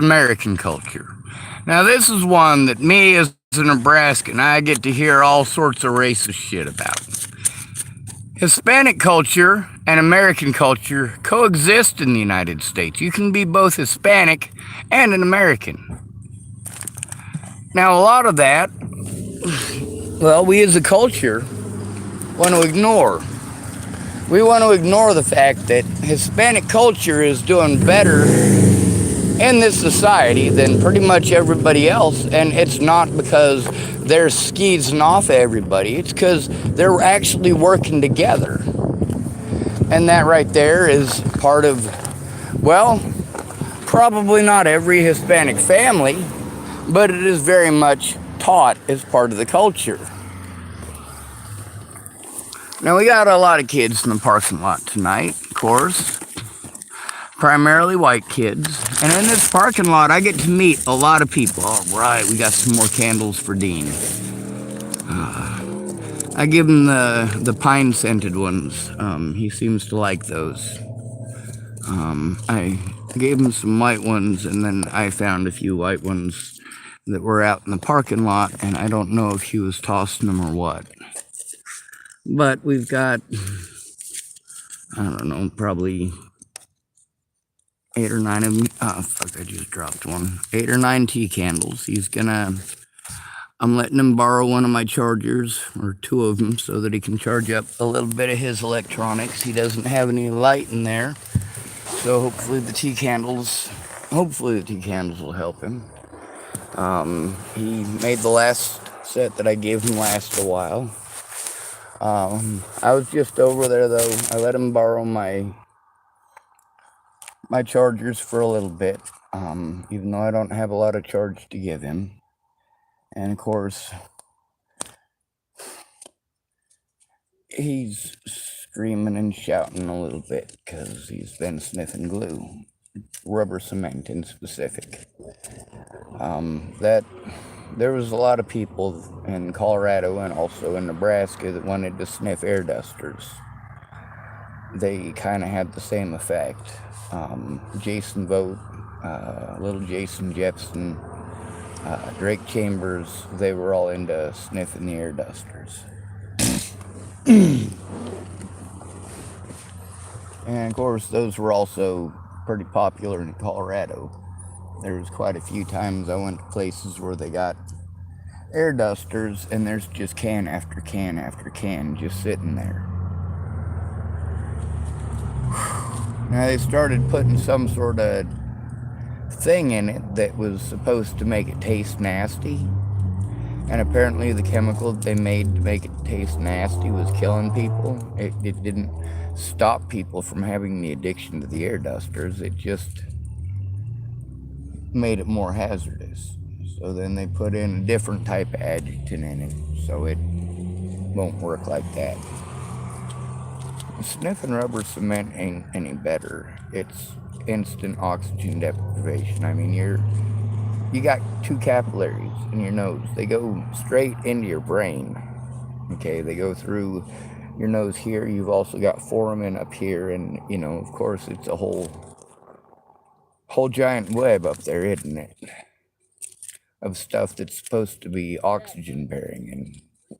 American culture. Now, this is one that me as a Nebraskan, I get to hear all sorts of racist shit about. Hispanic culture and American culture coexist in the United States. You can be both Hispanic and an American. Now, a lot of that, well, we as a culture want to ignore. We want to ignore the fact that Hispanic culture is doing better in this society than pretty much everybody else, and it's not because they're skeezing off everybody, it's because they're actually working together. And that right there is part of, well, probably not every Hispanic family, but it is very much taught as part of the culture. Now, we got a lot of kids in the parking lot tonight, of course, primarily white kids. And in this parking lot, I get to meet a lot of people. All right, we got some more candles for Dean. I give him the pine scented ones. He seems to like those. I gave him some white ones, and then I found a few white ones that were out in the parking lot, and I don't know if he was tossing them or what. But we've got, I don't know, probably 8 or 9 of them. Oh, fuck, I just dropped one. 8 or 9 tea candles. I'm letting him borrow one of my chargers, or 2 of them, so that he can charge up a little bit of his electronics. He doesn't have any light in there, so hopefully the tea candles will help him. He made the last set that I gave him last a while. I was just over there though. I let him borrow my chargers for a little bit, even though I don't have a lot of charge to give him. And of course, he's screaming and shouting a little bit because he's been sniffing glue, rubber cement in specific. There was a lot of people in Colorado and also in Nebraska that wanted to sniff air dusters. They kind of had the same effect. Jason Vogt, little Jason Jepson, Drake Chambers, they were all into sniffing the air dusters. And of course, those were also pretty popular in Colorado. There was quite a few times I went to places where they got air dusters and there's just can after can after can just sitting there. Now they started putting some sort of thing in it that was supposed to make it taste nasty. And apparently the chemical they made to make it taste nasty was killing people. It didn't stop people from having the addiction to the air dusters. It just made it more hazardous. So then they put in a different type of adjuvant in it, so it won't work like that. Sniffing rubber cement ain't any better. It's instant oxygen deprivation. I mean, you got 2 capillaries in your nose. They go straight into your brain. Okay, they go through your nose here. You've also got foramen up here, and of course, it's a whole giant web up there, isn't it? Of stuff that's supposed to be oxygen bearing, and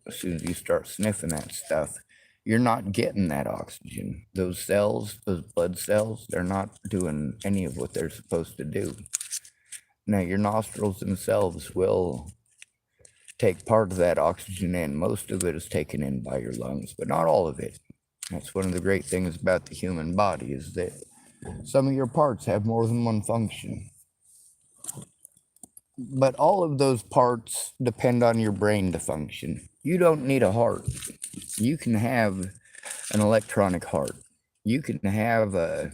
as soon as you start sniffing that stuff, you're not getting that oxygen. Those cells, those blood cells, they're not doing any of what they're supposed to do. Now, your nostrils themselves will take part of that oxygen in. Most of it is taken in by your lungs, but not all of it. That's one of the great things about the human body, is that some of your parts have more than one function. But all of those parts depend on your brain to function. You don't need a heart. You can have an electronic heart. You can have a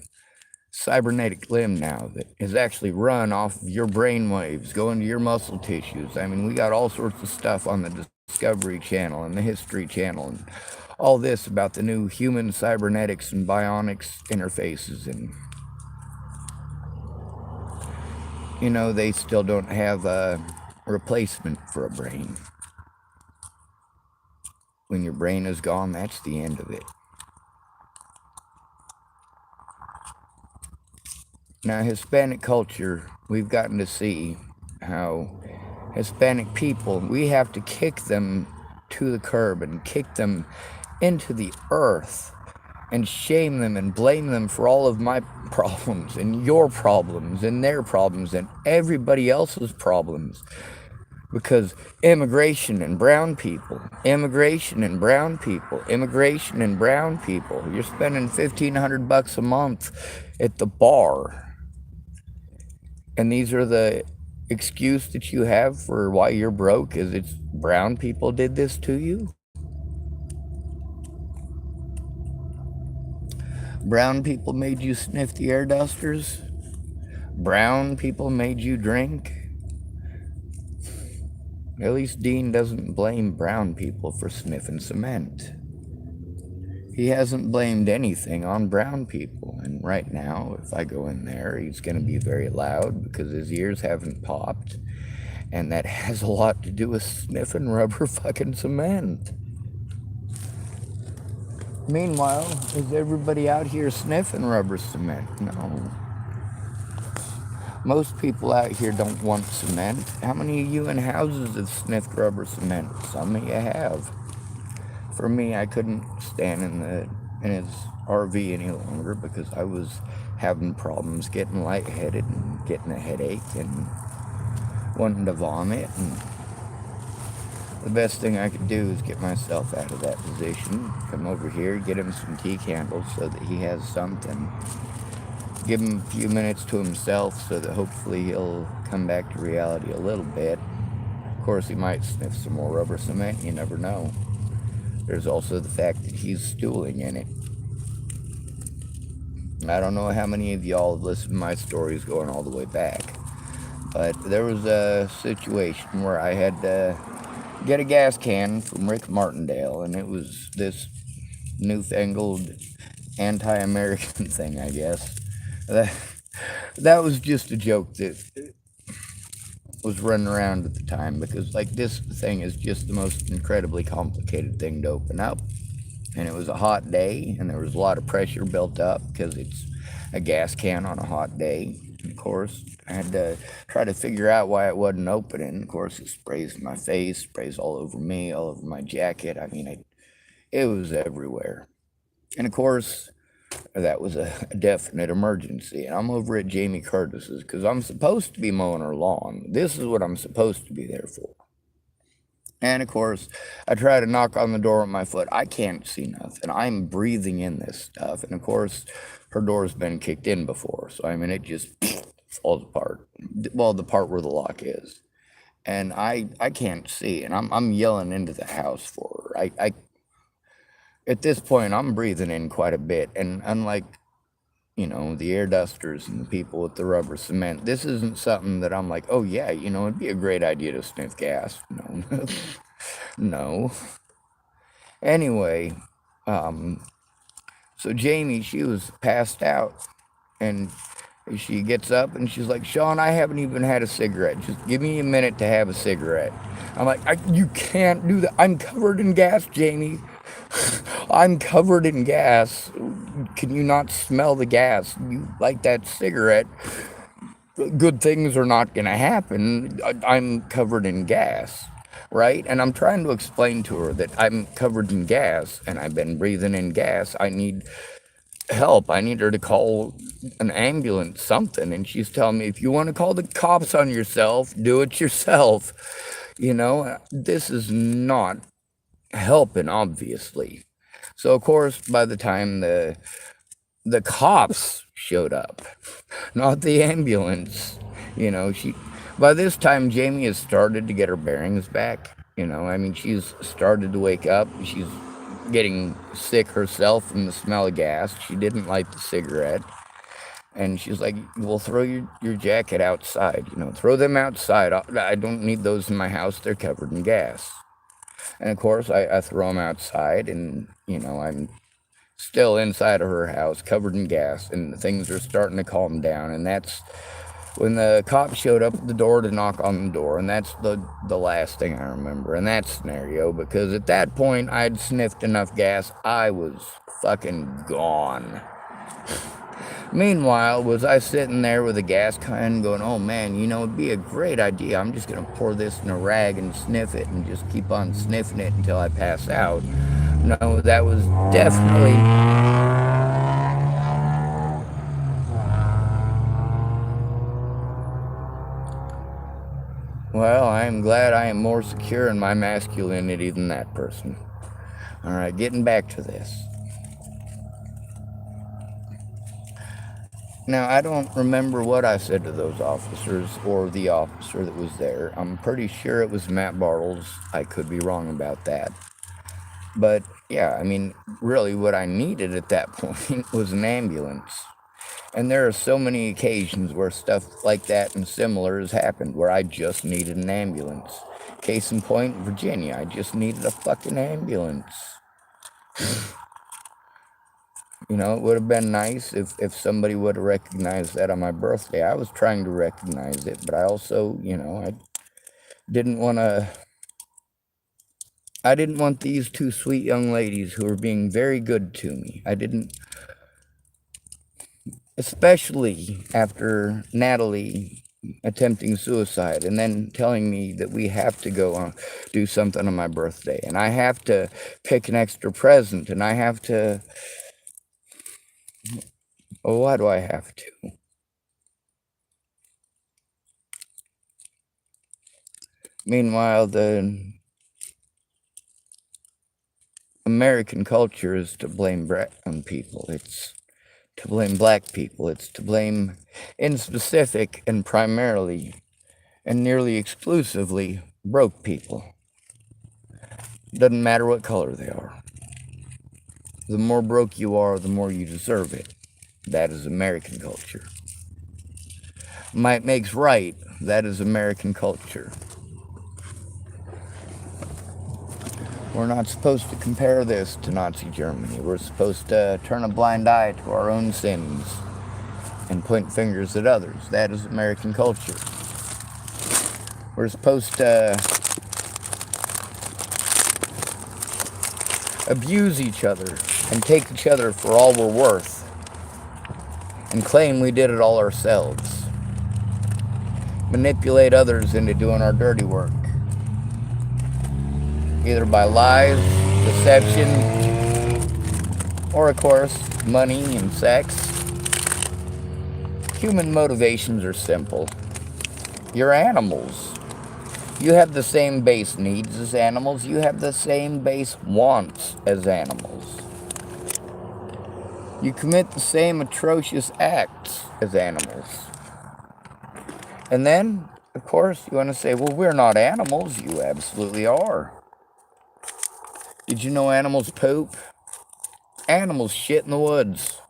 cybernetic limb now that is actually run off of your brain waves, going to your muscle tissues. I mean, we got all sorts of stuff on the Discovery Channel and the History Channel and all this about the new human cybernetics and bionics interfaces. And they still don't have a replacement for a brain. When your brain is gone, that's the end of it. Now, Hispanic culture, we've gotten to see how Hispanic people, we have to kick them to the curb and kick them into the earth and shame them and blame them for all of my problems and your problems and their problems and everybody else's problems. Because immigration and brown people, immigration and brown people, immigration and brown people, you're spending $1,500 a month at the bar. And these are the excuse that you have for why you're broke is it's brown people did this to you? Brown people made you sniff the air dusters? Brown people made you drink? At least Dean doesn't blame brown people for sniffing cement. He hasn't blamed anything on brown people. And right now, if I go in there, he's going to be very loud because his ears haven't popped. And that has a lot to do with sniffing rubber fucking cement. Meanwhile, is everybody out here sniffing rubber cement? No. Most people out here don't want cement. How many of you in houses have sniffed rubber cement? Some of you have. For me, I couldn't stand in his RV any longer because I was having problems getting lightheaded and getting a headache and wanting to vomit. And the best thing I could do is get myself out of that position, come over here, get him some tea candles so that he has something. Give him a few minutes to himself so that hopefully he'll come back to reality a little bit. Of course, he might sniff some more rubber cement, you never know. There's also the fact that he's stooling in it. I don't know how many of y'all have listened to my stories going all the way back, but there was a situation where I had to get a gas can from Rick Martindale, and it was this newfangled anti-American thing, I guess. That was just a joke that was running around at the time because, like, this thing is just the most incredibly complicated thing to open up. And it was a hot day, and there was a lot of pressure built up because it's a gas can on a hot day. And of course, I had to try to figure out why it wasn't opening. Of course, it sprays in my face, sprays all over me, all over my jacket. I mean, it was everywhere. And of course, that was a definite emergency. And I'm over at Jamie Curtis's because I'm supposed to be mowing her lawn. This is what I'm supposed to be there for. And of course, I try to knock on the door with my foot. I can't see nothing. I'm breathing in this stuff. And of course, her door's been kicked in before. So, I mean, it just falls apart. Well, the part where the lock is. And I can't see. And I'm yelling into the house for her. At this point, I'm breathing in quite a bit. And unlike, the air dusters and the people with the rubber cement, this isn't something that I'm like, oh, yeah, it'd be a great idea to sniff gas. No. No. Anyway, so Jamie, she was passed out. And she gets up and she's like, Sean, I haven't even had a cigarette. Just give me a minute to have a cigarette. I'm like, you can't do that. I'm covered in gas, Jamie. I'm covered in gas. Can you not smell the gas? You like that cigarette? Good things are not going to happen. I'm covered in gas, right? And I'm trying to explain to her that I'm covered in gas and I've been breathing in gas. I need help. I need her to call an ambulance, something. And she's telling me, if you want to call the cops on yourself, do it yourself. This is not helping, obviously. So, of course, by the time the cops showed up, not the ambulance, by this time, Jamie has started to get her bearings back. She's started to wake up. She's getting sick herself from the smell of gas. She didn't light the cigarette. And she's like, well, throw your jacket outside. Throw them outside. I don't need those in my house. They're covered in gas. And of course, I throw them outside, and, I'm still inside of her house, covered in gas, and things are starting to calm down. And that's when the cops showed up at the door to knock on the door, and that's the last thing I remember in that scenario, because at that point, I'd sniffed enough gas, I was fucking gone. Meanwhile, was I sitting there with a gas can going, oh man, you know, it'd be a great idea. I'm just going to pour this in a rag and sniff it and just keep on sniffing it until I pass out. No, that was definitely... Well, I am glad I am more secure in my masculinity than that person. All right, getting back to this. Now, I don't remember what I said to those officers or the officer that was there. I'm pretty sure it was Matt Bartles. I could be wrong about that. But, yeah, I mean, really what I needed at that point was an ambulance. And there are so many occasions where stuff like that and similar has happened, where I just needed an ambulance. Case in point, Virginia, I just needed a fucking ambulance. You know, it would have been nice if somebody would have recognized that on my birthday. I was trying to recognize it, but I also, you know, I didn't want these two sweet young ladies who were being very good to me. I didn't, especially after Natalie attempting suicide and then telling me that we have to go do something on my birthday and I have to pick an extra present and I have to... Oh, why do I have to? Meanwhile, the American culture is to blame brown people. It's to blame black people. It's to blame, in specific and primarily and nearly exclusively, broke people. Doesn't matter what color they are. The more broke you are, the more you deserve it. That is American culture. Might makes right. That is American culture. We're not supposed to compare this to Nazi Germany. We're supposed to turn a blind eye to our own sins and point fingers at others. That is American culture. We're supposed to abuse each other and take each other for all we're worth and claim we did it all ourselves. Manipulate others into doing our dirty work, either by lies, deception, or of course, money and sex. Human motivations are simple. You're animals. You have the same base needs as animals. You have the same base wants as animals. You commit the same atrocious acts as animals. And then, of course, you want to say, well, we're not animals. You absolutely are. Did you know animals poop? Animals shit in the woods.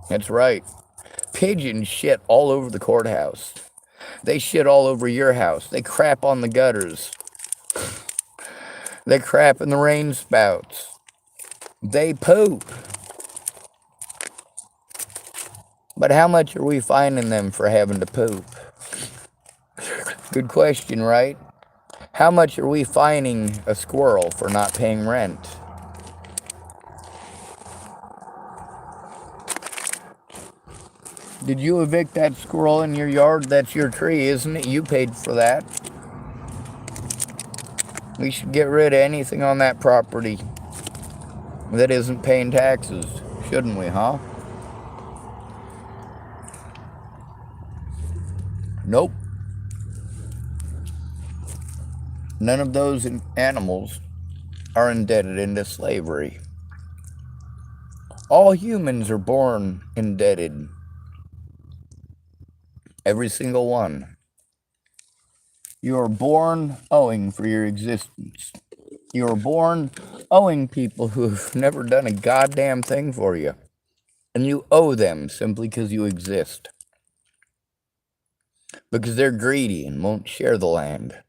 That's right. Pigeons shit all over the courthouse. They shit all over your house. They crap on the gutters. They crap in the rain spouts. They poop. But how much are we fining them for having to poop? Good question, right? How much are we fining a squirrel for not paying rent? Did you evict that squirrel in your yard? That's your tree, isn't it? You paid for that. We should get rid of anything on that property that isn't paying taxes, shouldn't we, huh? Nope. None of those animals are indebted into slavery. All humans are born indebted. Every single one. You are born owing for your existence. You are born owing people who have never done a goddamn thing for you. And you owe them simply because you exist. Because they're greedy and won't share the land.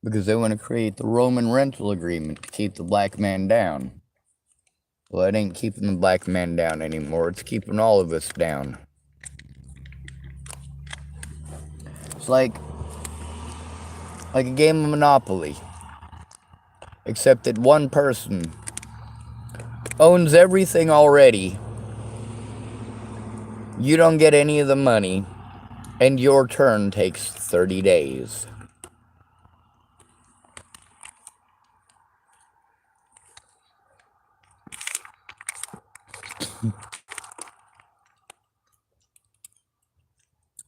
Because they want to create the Roman rental agreement to keep the black man down. Well, it ain't keeping the black man down anymore. It's keeping all of us down. It's like a game of Monopoly. Except that one person owns everything already. You don't get any of the money, and your turn takes 30 days.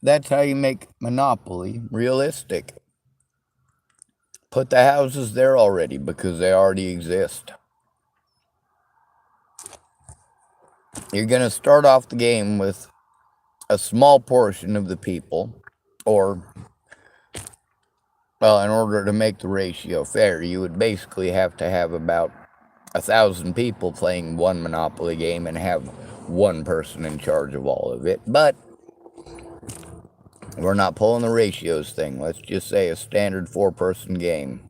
That's how you make Monopoly realistic. Put the houses there already because they already exist. You're going to start off the game with a small portion of the people, or, well, in order to make the ratio fair, you would basically have to have about 1,000 people playing one Monopoly game and have one person in charge of all of it. But we're not pulling the ratios thing. Let's just say a standard 4-person game.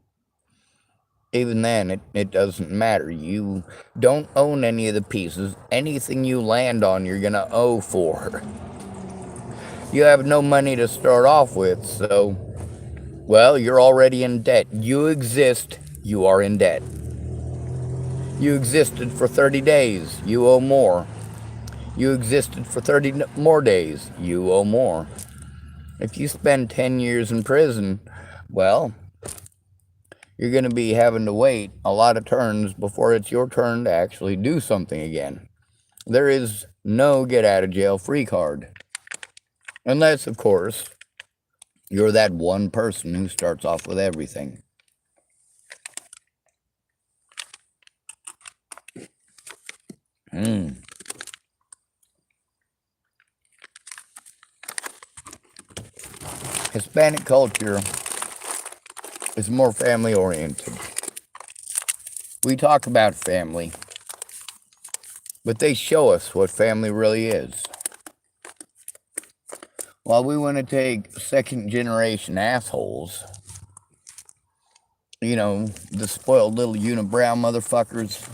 Even then, it doesn't matter. You don't own any of the pieces. Anything you land on, you're going to owe for. You have no money to start off with, so, well, you're already in debt. You exist, you are in debt. You existed for 30 days, you owe more. You existed for 30 more days, you owe more. If you spend 10 years in prison, well, you're going to be having to wait a lot of turns before it's your turn to actually do something again. There is no get-out-of-jail-free card. Unless, of course, you're that one person who starts off with everything. Hispanic culture is more family-oriented. We talk about family, but they show us what family really is. While we want to take second-generation assholes, you know, the spoiled little unibrow motherfuckers,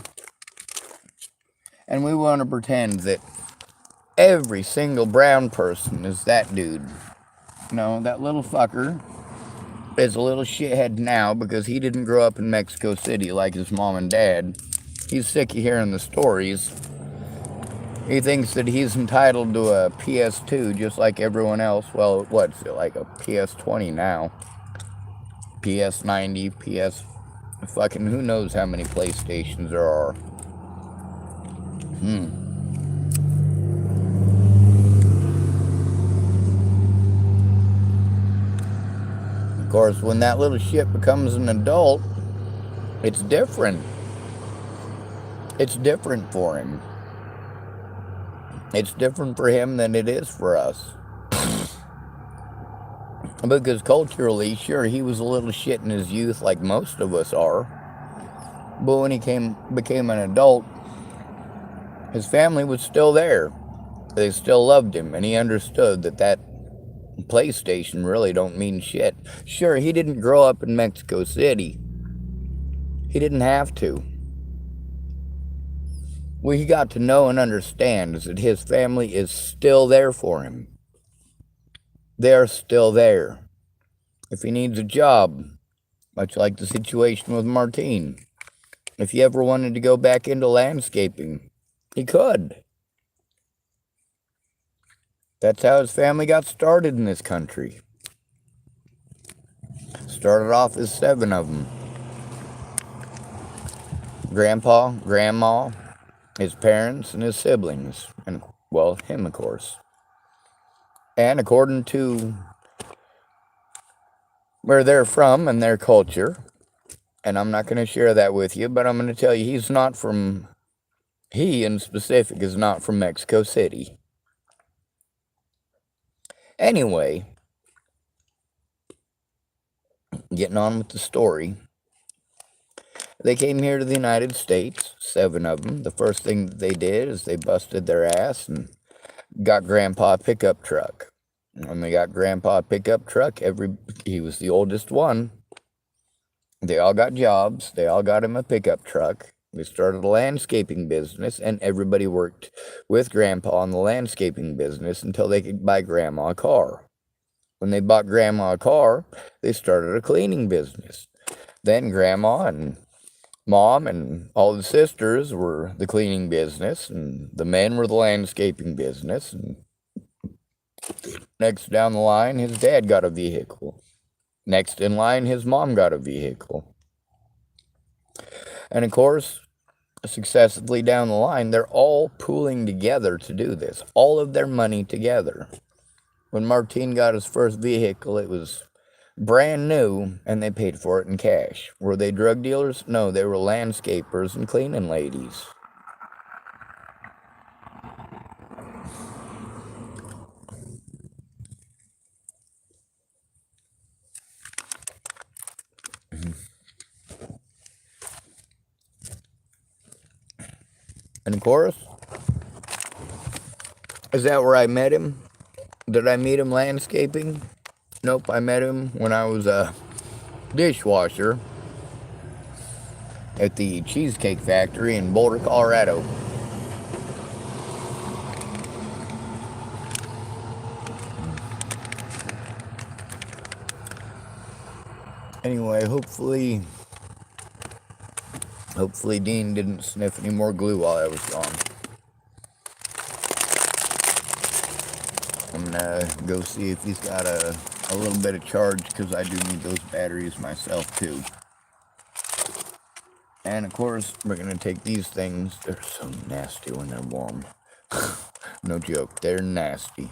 and we want to pretend that every single brown person is that dude. No, that little fucker is a little shithead now because he didn't grow up in Mexico City like his mom and dad. He's sick of hearing the stories. He thinks that he's entitled to a PS2 just like everyone else. Well, what's it, like a PS20 now? PS90, PS... fucking who knows how many PlayStations there are. Of course, when that little shit becomes an adult, it's different. It's different for him. It's different for him than it is for us. Because culturally, sure, he was a little shit in his youth like most of us are. But when he became an adult, his family was still there. They still loved him, and he understood that PlayStation really don't mean shit. Sure, he didn't grow up in Mexico City. He didn't have to. What he got to know and understand is that his family is still there for him. They're still there. If he needs a job, much like the situation with Martine, if he ever wanted to go back into landscaping, he could. That's how his family got started in this country. Started off as 7 of them. Grandpa, Grandma, his parents, and his siblings. And, well, him, of course. And according to where they're from and their culture, and I'm not going to share that with you, but I'm going to tell you he in specific is not from Mexico City. Anyway, getting on with the story. They came here to the United States, 7 of them. The first thing that they did is they busted their ass and got Grandpa a pickup truck. When they got Grandpa a pickup truck, he was the oldest one. They all got jobs. They all got him a pickup truck. They started a landscaping business, and everybody worked with Grandpa in the landscaping business until they could buy Grandma a car. When they bought Grandma a car, they started a cleaning business. Then Grandma and Mom and all the sisters were the cleaning business, and the men were the landscaping business. And next down the line, his dad got a vehicle. Next in line, his mom got a vehicle. And of course, successively down the line, they're all pooling together to do this, all of their money together. When Martine got his first vehicle, it was brand new, and they paid for it in cash. Were they drug dealers? No, they were landscapers and cleaning ladies. And of course, is that where I met him? Did I meet him landscaping? Nope, I met him when I was a dishwasher at the Cheesecake Factory in Boulder, Colorado. Anyway, hopefully Dean didn't sniff any more glue while I was gone. I'm gonna go see if he's got a little bit of charge, because I do need those batteries myself too. And of course, we're gonna take these things. They're so nasty when they're warm. No joke, they're nasty.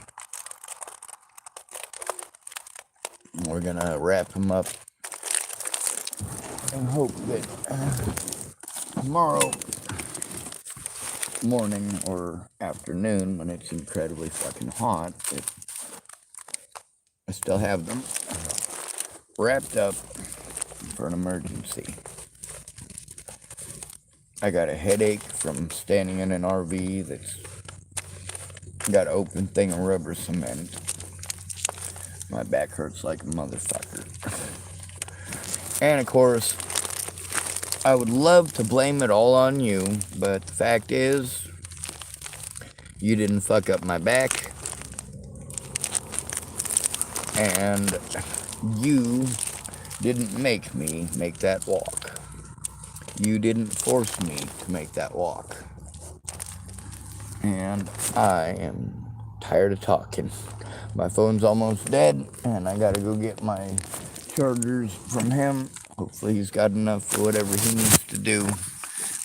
We're gonna wrap them up and hope that tomorrow morning or afternoon, when it's incredibly fucking hot, that I still have them wrapped up for an emergency. I got a headache from standing in an RV that's got an open thing of rubber cement. My back hurts like a motherfucker. And of course, I would love to blame it all on you, but the fact is, you didn't fuck up my back, and you didn't make me make that walk. You didn't force me to make that walk. And I am tired of talking. My phone's almost dead, and I gotta go get my chargers from him. Hopefully he's got enough for whatever he needs to do.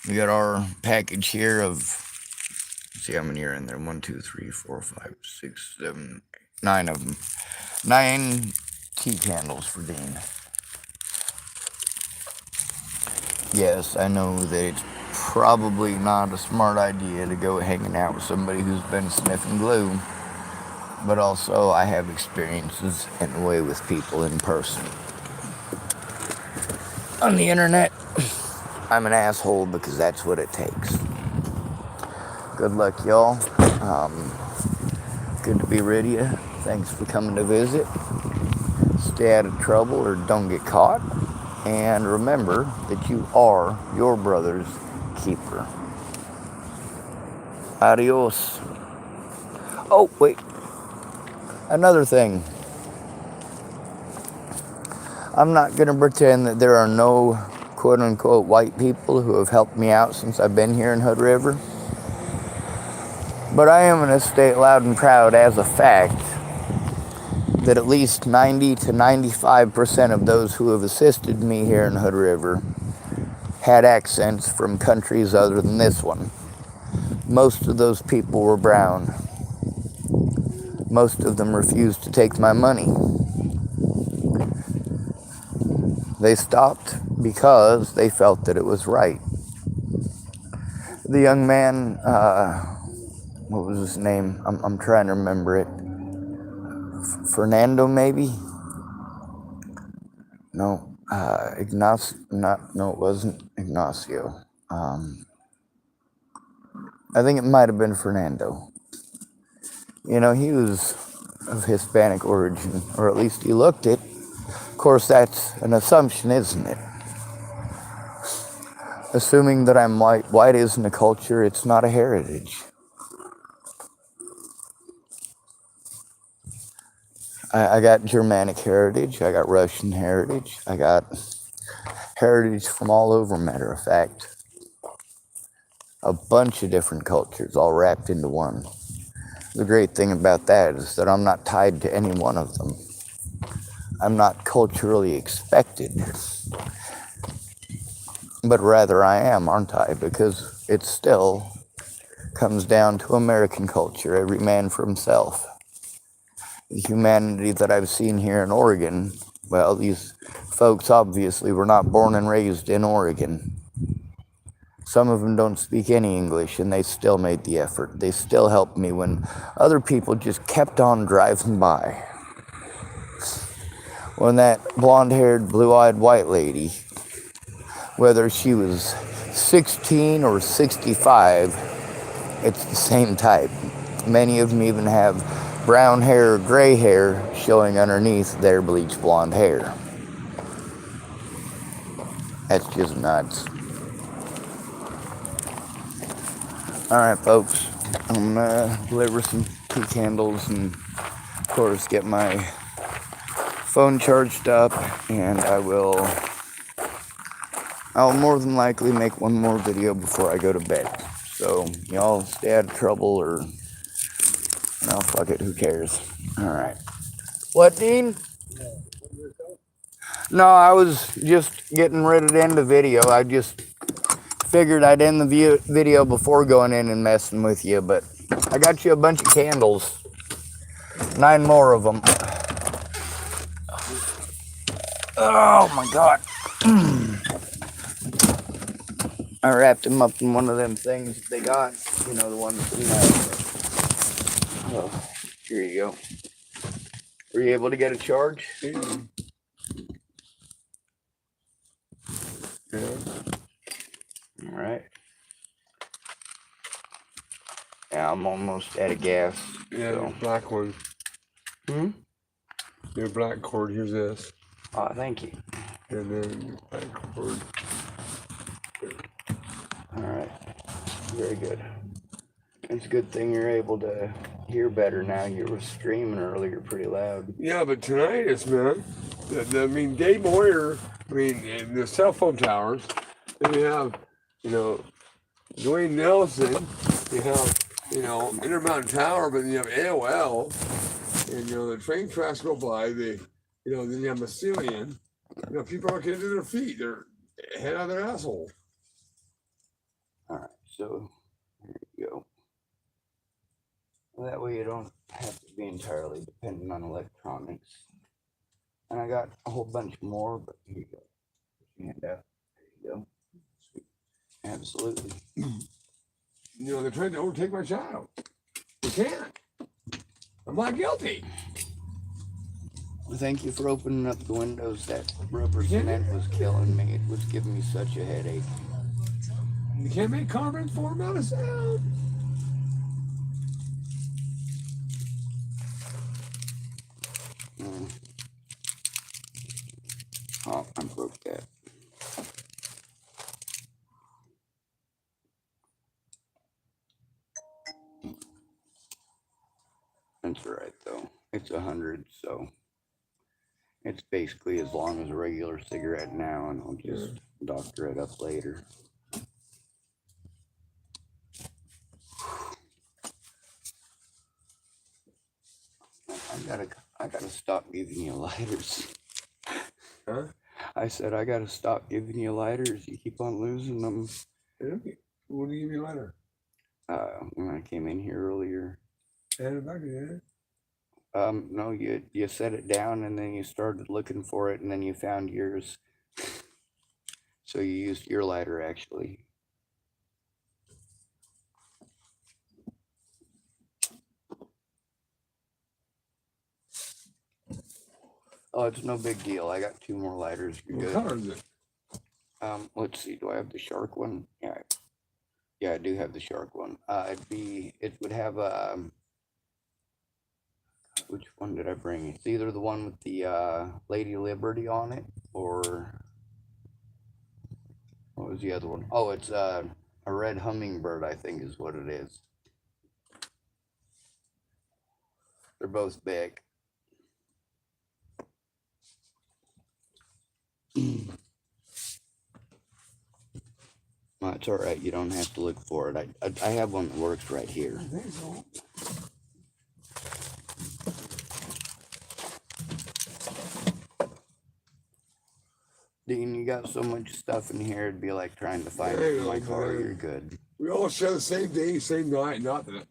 We got our package here of, let's see how many are in there. 1, 2, 3, 4, 5, 6, 7, 9 of them. 9 tea candles for Dean. Yes, I know that it's probably not a smart idea to go hanging out with somebody who's been sniffing glue, but also I have experiences in the way with people in person. On the internet, I'm an asshole because that's what it takes. Good luck, y'all. Good to be with you. Thanks for coming to visit. Stay out of trouble or don't get caught. And remember that you are your brother's keeper. Adios. Oh, wait. Another thing. I'm not going to pretend that there are no quote-unquote white people who have helped me out since I've been here in Hood River. But I am going to state loud and proud as a fact that at least 90 to 95% of those who have assisted me here in Hood River had accents from countries other than this one. Most of those people were brown. Most of them refused to take my money. They stopped because they felt that it was right. The young man, what was his name? I'm trying to remember it. Fernando, maybe? No, Ignacio. No, it wasn't Ignacio. I think it might have been Fernando. You know, he was of Hispanic origin, or at least he looked it. Of course, that's an assumption, isn't it? Assuming that I'm white. White isn't a culture, it's not a heritage. I got Germanic heritage, I got Russian heritage, I got heritage from all over, matter of fact. A bunch of different cultures all wrapped into one. The great thing about that is that I'm not tied to any one of them. I'm not culturally expected, but rather I am, aren't I? Because it still comes down to American culture, every man for himself. The humanity that I've seen here in Oregon, well, these folks obviously were not born and raised in Oregon. Some of them don't speak any English, and they still made the effort. They still helped me when other people just kept on driving by. When that blonde-haired, blue-eyed white lady, whether she was 16 or 65, it's the same type. Many of them even have brown hair or gray hair showing underneath their bleached blonde hair. That's just nuts. Alright, folks. I'm gonna deliver some tea candles and, of course, get my phone charged up, and I'll more than likely make one more video before I go to bed. So, y'all stay out of trouble, or, no, fuck it, who cares? Alright. What, Dean? No, I was just getting ready to end the video. I just figured I'd end the video before going in and messing with you, but I got you a bunch of candles. 9 more of them. Oh my god. I wrapped them up in one of them things that they got. You know, the ones that oh, here you go. Were you able to get a charge? Yeah. Alright. Yeah, I'm almost out of gas. Yeah, so. Black one. Your black cord, here's this. Oh, thank you. And then black cord. Alright. Very good. It's a good thing you're able to hear better now. You were streaming earlier pretty loud. Yeah, but tinnitus, man. I mean, Dave Moyer, in the cell phone towers, then you have, Dwayne Nelson, you have, Intermountain Tower, but then you have AOL, and, the train tracks go by, then you have Massilian. People aren't getting to their feet. They're head out of their asshole. All right, so there you go. That way you don't have to be entirely dependent on electronics. And I got a whole bunch more, but here you go. Put your hand out. There you go. Sweet. Absolutely. They're trying to overtake my child. They can't. I'm not guilty. Well, thank you for opening up the windows. That rubber cement was killing me. It was giving me such a headache. You can't make carbon form out of sound. Oh, I broke that. That's alright though. It's 100, so it's basically as long as a regular cigarette now, and I'll just doctor it up later. I gotta stop giving you lighters. Huh? I said I gotta stop giving you lighters. You keep on losing them. Okay. What do you give me a lighter? When I came in here earlier. Hand it back, did it? No, you set it down and then you started looking for it and then you found yours. So you used your lighter actually. Oh, it's no big deal. I got 2 more lighters. You're good. What color is it? Let's see. Do I have the shark one? Yeah, I do have the shark one. It would have which one did I bring? It's either the one with the Lady Liberty on it, or what was the other one? Oh, it's a red hummingbird, I think is what it is. They're both big. Well, it's all right. You don't have to look for it. I have one that works right here. I think so. Dean, you got so much stuff in here, it'd be like trying to find it in my car. You're good. We all share the same day, same night, not that.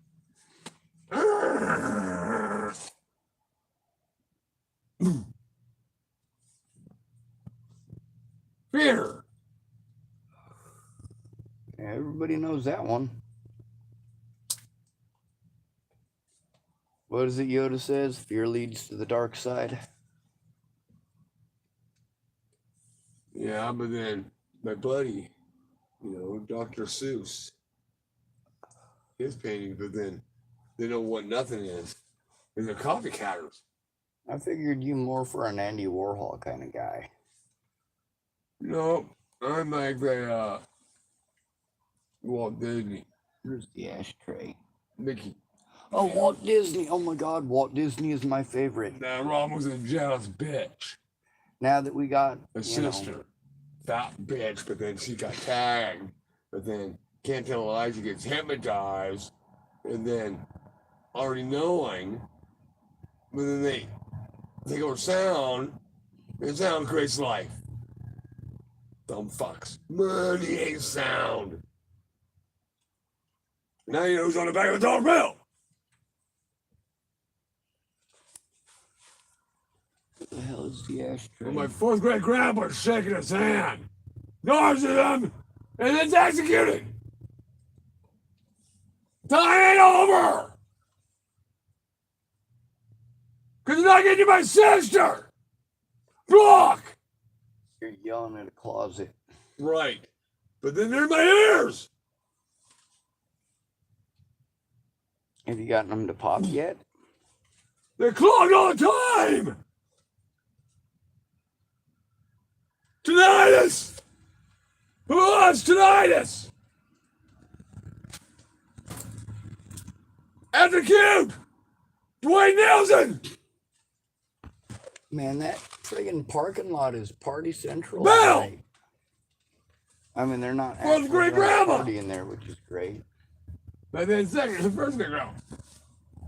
Fear. Everybody knows that one. What is it Yoda says? Fear leads to the dark side. Yeah, but then my buddy, Dr. Seuss, his painting, but then they know what nothing is. And they're copycatters. I figured you more for an Andy Warhol kind of guy. No, I'm like the Walt Disney. Here's the ashtray. Mickey. Oh, Walt Disney. Oh my God, Walt Disney is my favorite. Now, Ron was a jealous bitch. Now that we got A sister. That bitch, but then she got tagged. But then can't tell lies, she gets hypnotized. And then already knowing. But then they take over sound. And sound creates life. Dumb fucks. Money ain't sound. Now you know who's on the back of the dollar bill. What the hell is the ashtray? Well, my fourth grade grandpa's shaking his hand. Nods at him, and it's executed. Time ain't over. Because you're not getting to my sister. Block. You're yelling at a closet. Right. But then they're in my ears. Have you gotten them to pop yet? They're clogged all the time. Tinnitus. Who wants tinnitus? After cute. Dwayne Nielsen. Man, that friggin' parking lot is party central. Bill! Tonight. I mean, they're not Well, actually great gonna grandma! party in there, which is great. But then second, the first thing round.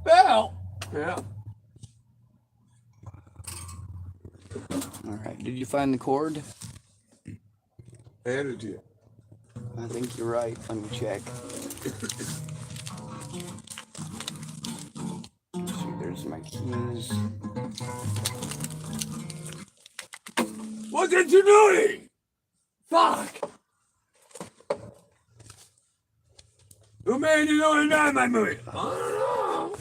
Bill! Yeah. All right, did you find the cord? I handed it to you. I think you're right. Let me check. See, there's my keys. What's ingenuity? Fuck! Who made you know my movie? I don't know.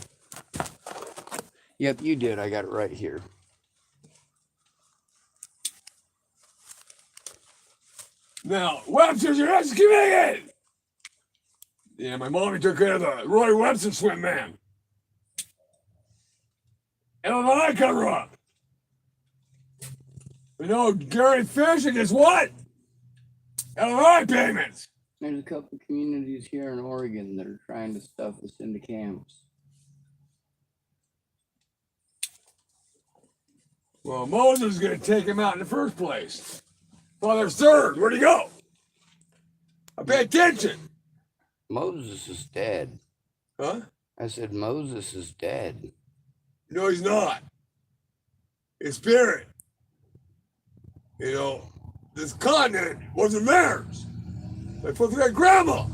Yep, you did. I got it right here. Now, Webster's your excommunicated! Yeah, my mommy took care of the Roy Webster swim man. Illinois cover up. You know, Gary Fisher is what? Illinois payments. There's a couple communities here in Oregon that are trying to stuff us into camps. Well, Moses is going to take him out in the first place. Father Third, where'd he go? I pay attention. Moses is dead. Huh? I said Moses is dead. No, he's not. His spirit. You know, this continent wasn't theirs. They put their grandma.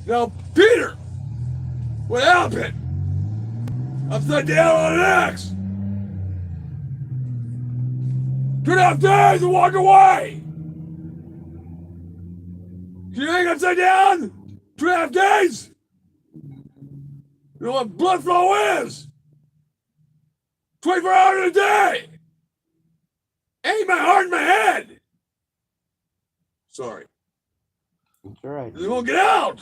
Now, Peter, what happened? Upside down on an axe. 2.5 days to walk away. You think upside down? 2.5 days? You know what blood flow is? 24 hours a day. Ain't my heart in my head. Sorry. That's all right. They won't get out.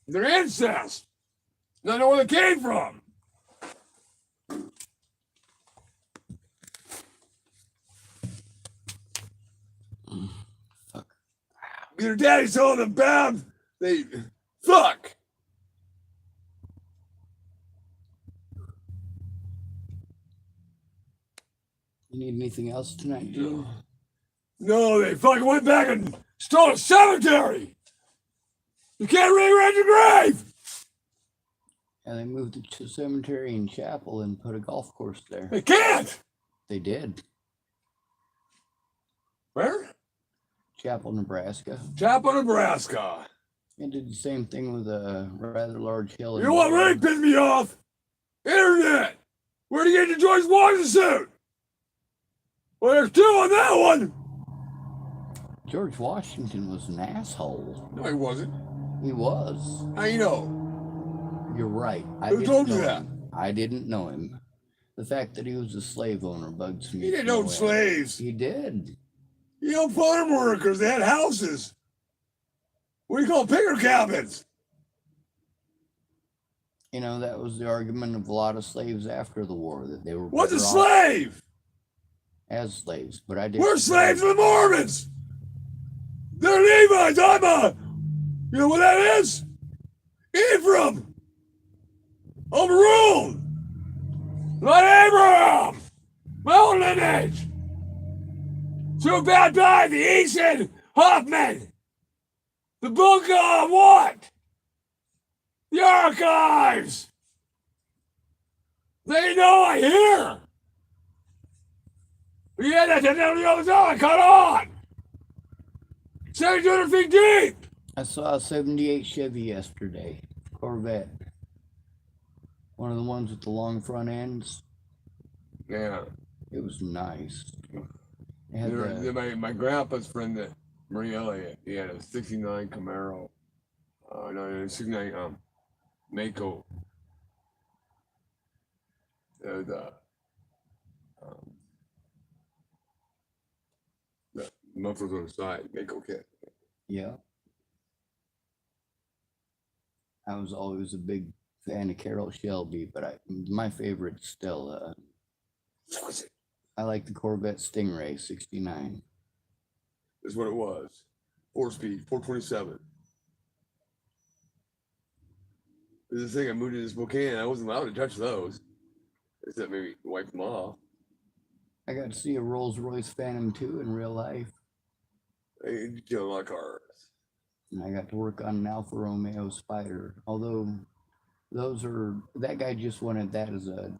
They're incest. I know where they came from. Fuck. Your daddy's holding them bound. They fuck. Need anything else tonight, Gene? No, they fucking went back and stole a cemetery. You can't rearrange your grave. And they moved the cemetery and chapel and put a golf course there. They can't. They did. Where? Chapel, Nebraska. Chapel, Nebraska. And did the same thing with a rather large hill. You know what really pissed me off? Internet. Where'd you get your George Washington suit? Well, there's two on that one. George Washington was an asshole. No, he wasn't. He was. How you know? You're right. Who told you that? I didn't know him. The fact that he was a slave owner bugs me. He didn't own slaves. He did. He owned farm workers. They had houses. What do you call picker cabins? You know, that was the argument of a lot of slaves after the war, that they were What's a better off slave? as slaves. But I did. We're slaves of the Mormons. They're Levites. I'm a. You know what that is? Ephraim. Overruled. Not Abraham. My own lineage. So bad by the Easton Hoffman. The book of what? The archives. They know I hear. Yeah, that's the other side. I caught on. 700 feet deep. I saw a 78 Chevy yesterday. Corvette. One of the ones with the long front ends. Yeah. It was nice. It had My grandpa's friend, that Marie Elliott, he had a 69 Camaro. No, 69 Mako. The mufflers on the side, Mako kit. Yeah. I was always a big fan of Carol Shelby, but my favorite's still I like the Corvette Stingray 69. That's what it was. 4-speed, 427. This is the thing, I moved into Spokane. I wasn't allowed to touch those. Except maybe wipe them off. I got to see a Rolls Royce Phantom 2 in real life. I get a lot of cars. And I got to work on an Alfa Romeo Spider. Although that guy just wanted that as a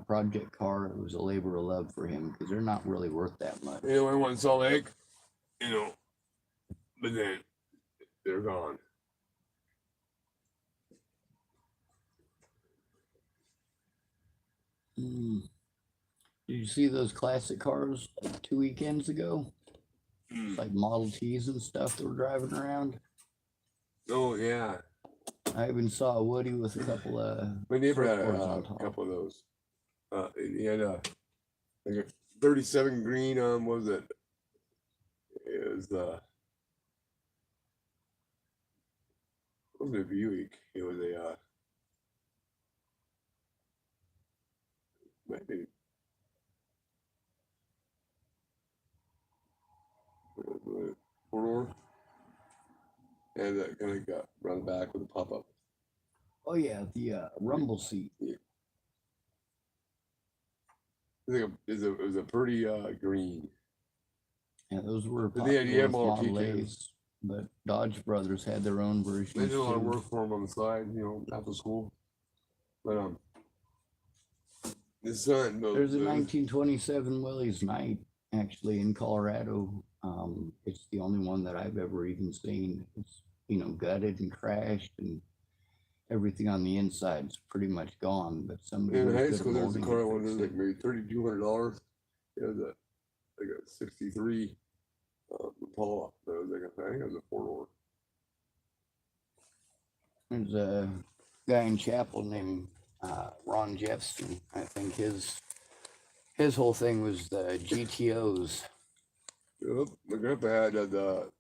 project car. It was a labor of love for him because they're not really worth that much. You know, I went in Salt Lake, but then they're gone. Did you see those classic cars 2 weekends ago? Like Model Ts and stuff that were driving around. Oh, yeah. I even saw a Woody with a couple of. My neighbor had a couple of those. He had like a 37 green, what was it? It was it wasn't a Buick. It was a maybe 4-door, and that kind of got run back with a pop-up. Oh yeah, the rumble seat. Yeah. I think it was a pretty green. Yeah, those were the Model A's, but Dodge Brothers had their own version. They did a lot of work for them on the side, after school. But his son. There's a 1927 Willys Knight actually in Colorado. It's the only one that I've ever even seen. It's gutted and crashed, and everything on the inside's pretty much gone. But somebody in high school, there was a car I wanted, like maybe $3,200. It was a 63 Impala. That was I think it was a 4-door. There's a guy in Chapel named Ron Jeffson. I think his whole thing was the GTOs. Yep. My grandpa had the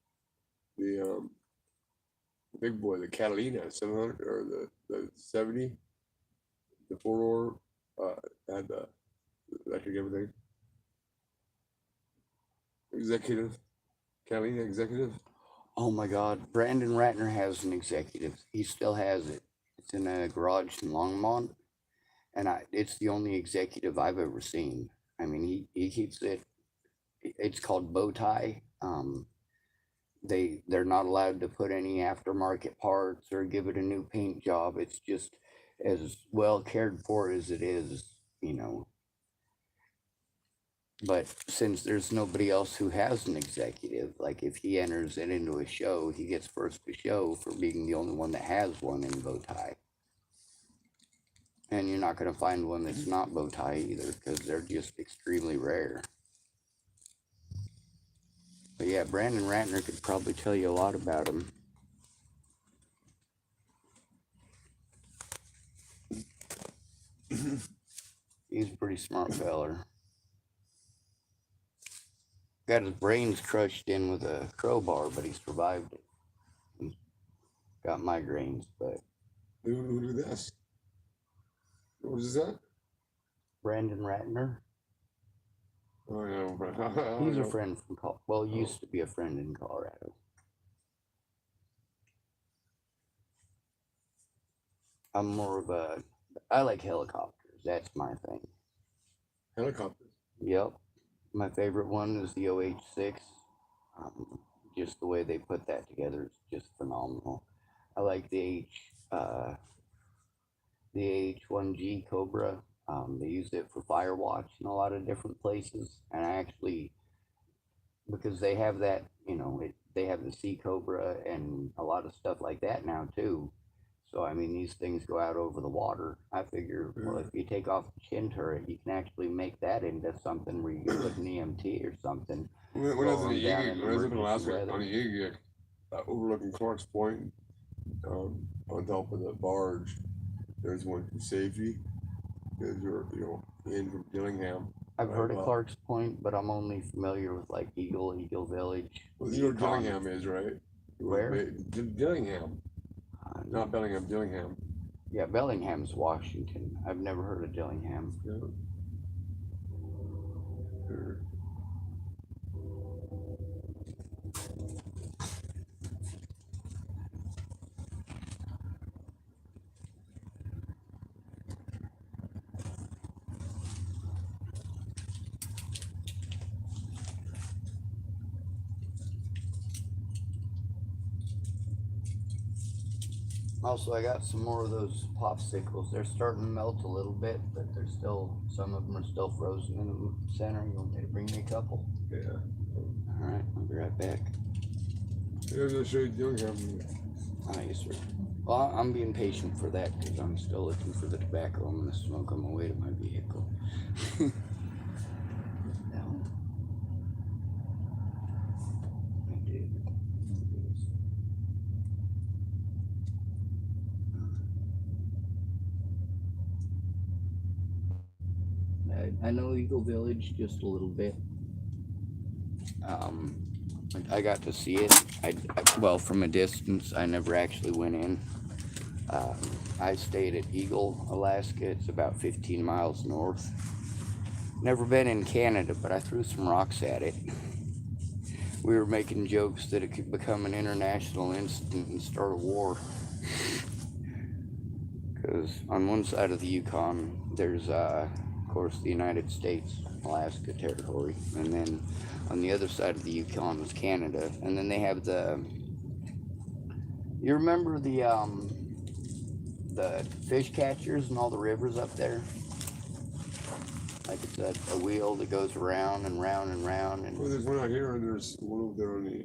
big boy, the Catalina 700 or the 70, the 4-door, had the electric everything. Executive, Catalina executive. Oh my God, Brandon Ratner has an executive. He still has it. It's in a garage in Longmont, and it's the only executive I've ever seen. I mean, he keeps it. It's called bow tie. They're not allowed to put any aftermarket parts or give it a new paint job. It's just as well cared for as it is, you know. But since there's nobody else who has an executive, like if he enters it into a show, he gets first to show for being the only one that has one in bow tie. And you're not going to find one that's not bow tie either, because they're just extremely rare. But yeah, Brandon Ratner could probably tell you a lot about him. He's a pretty smart feller. Got his brains crushed in with a crowbar, but he survived it. He's got migraines, but... Who did this? What is that? Brandon Ratner. Oh, yeah. He's a friend from well, used to be a friend in Colorado. I'm more of a... I like helicopters. That's my thing. Helicopters? Yep. My favorite one is the OH-6. Just the way they put that together is just phenomenal. I like the AH-1G Cobra. They used it for Firewatch in a lot of different places, and I actually, because they have that, you know, they have the Sea Cobra and a lot of stuff like that now too. So I mean, these things go out over the water. I figure, well, if you take off the chin turret, you can actually make that into something where you can put an EMT or something. When I was in Alaska on a gig overlooking Clark's Point, on top of the barge, there's one for safety. Because you're, in from Dillingham. I've heard of Clark's Point, but I'm only familiar with like Eagle Village. Well, you know where Dillingham is, right? Where? Dillingham. Not Bellingham, Dillingham. Yeah, Bellingham's Washington. I've never heard of Dillingham. Yeah. Sure. Also, I got some more of those popsicles. They're starting to melt a little bit, but they're still, some of them are still frozen in the center. You want me to bring me a couple? Yeah. All right, I'll be right back. Yeah, I'll show you Dillingham. Ah, yes, sir. Well, I'm being patient for that because I'm still looking for the tobacco. I'm going to smoke on my way to my vehicle. I know Eagle Village just a little bit. I got to see it. Well, from a distance. I never actually went in. I stayed at Eagle, Alaska. It's about 15 miles north. Never been in Canada, but I threw some rocks at it. We were making jokes that it could become an international incident and start a war. Because on one side of the Yukon, there's, of course, the United States, Alaska territory. And then on the other side of the Yukon is Canada. And then they have you remember the fish catchers and all the rivers up there? Like it's a wheel that goes around and round and round. And well, there's one out here, and there's one over there on the.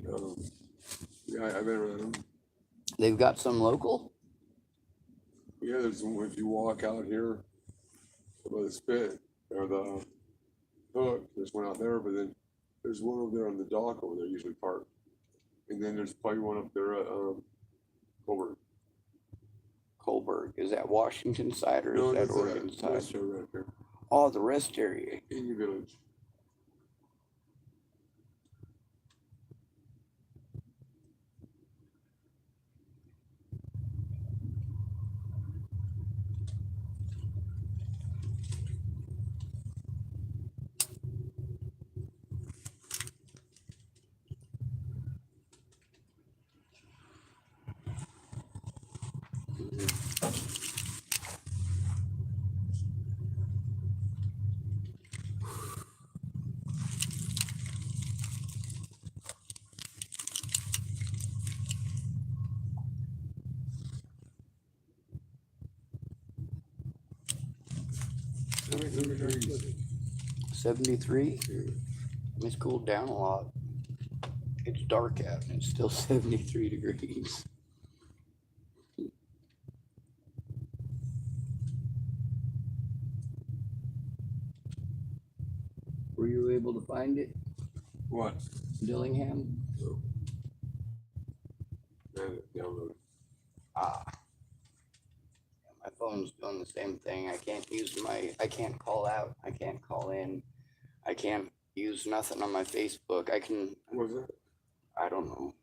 Yeah, I've been around them. They've got some local. Yeah, there's one if you walk out here by the spit or the hook. There's one out there, but then there's one over there on the dock over there, usually parked. And then there's probably one up there at Colbert. Colbert. Is that Washington side or is that Oregon side? Rest area right there. Oh, the rest area. In your village. 73? It's cooled down a lot. It's dark out and it's still 73 degrees. Were you able to find it? What? Dillingham? No. Download. Ah. My phone's doing the same thing. I can't call out. I can't call in. I can't use nothing on my Facebook. What was that? I don't know.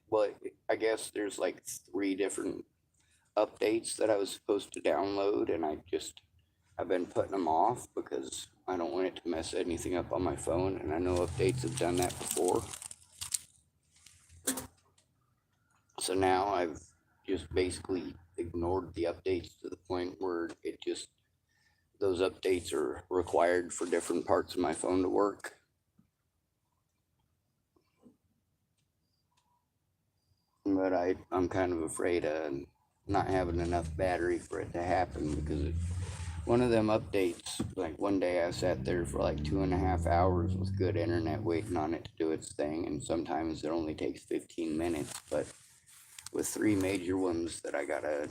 Well, I guess there's like 3 different updates that I was supposed to download, and I've been putting them off because I don't want it to mess anything up on my phone, and I know updates have done that before. So now I've just basically ignored the updates to the point where those updates are required for different parts of my phone to work. But I'm kind of afraid of not having enough battery for it to happen, because one of them updates, like one day I sat there for like 2.5 hours with good internet waiting on it to do its thing, and sometimes it only takes 15 minutes, but with 3 major ones that I'm gonna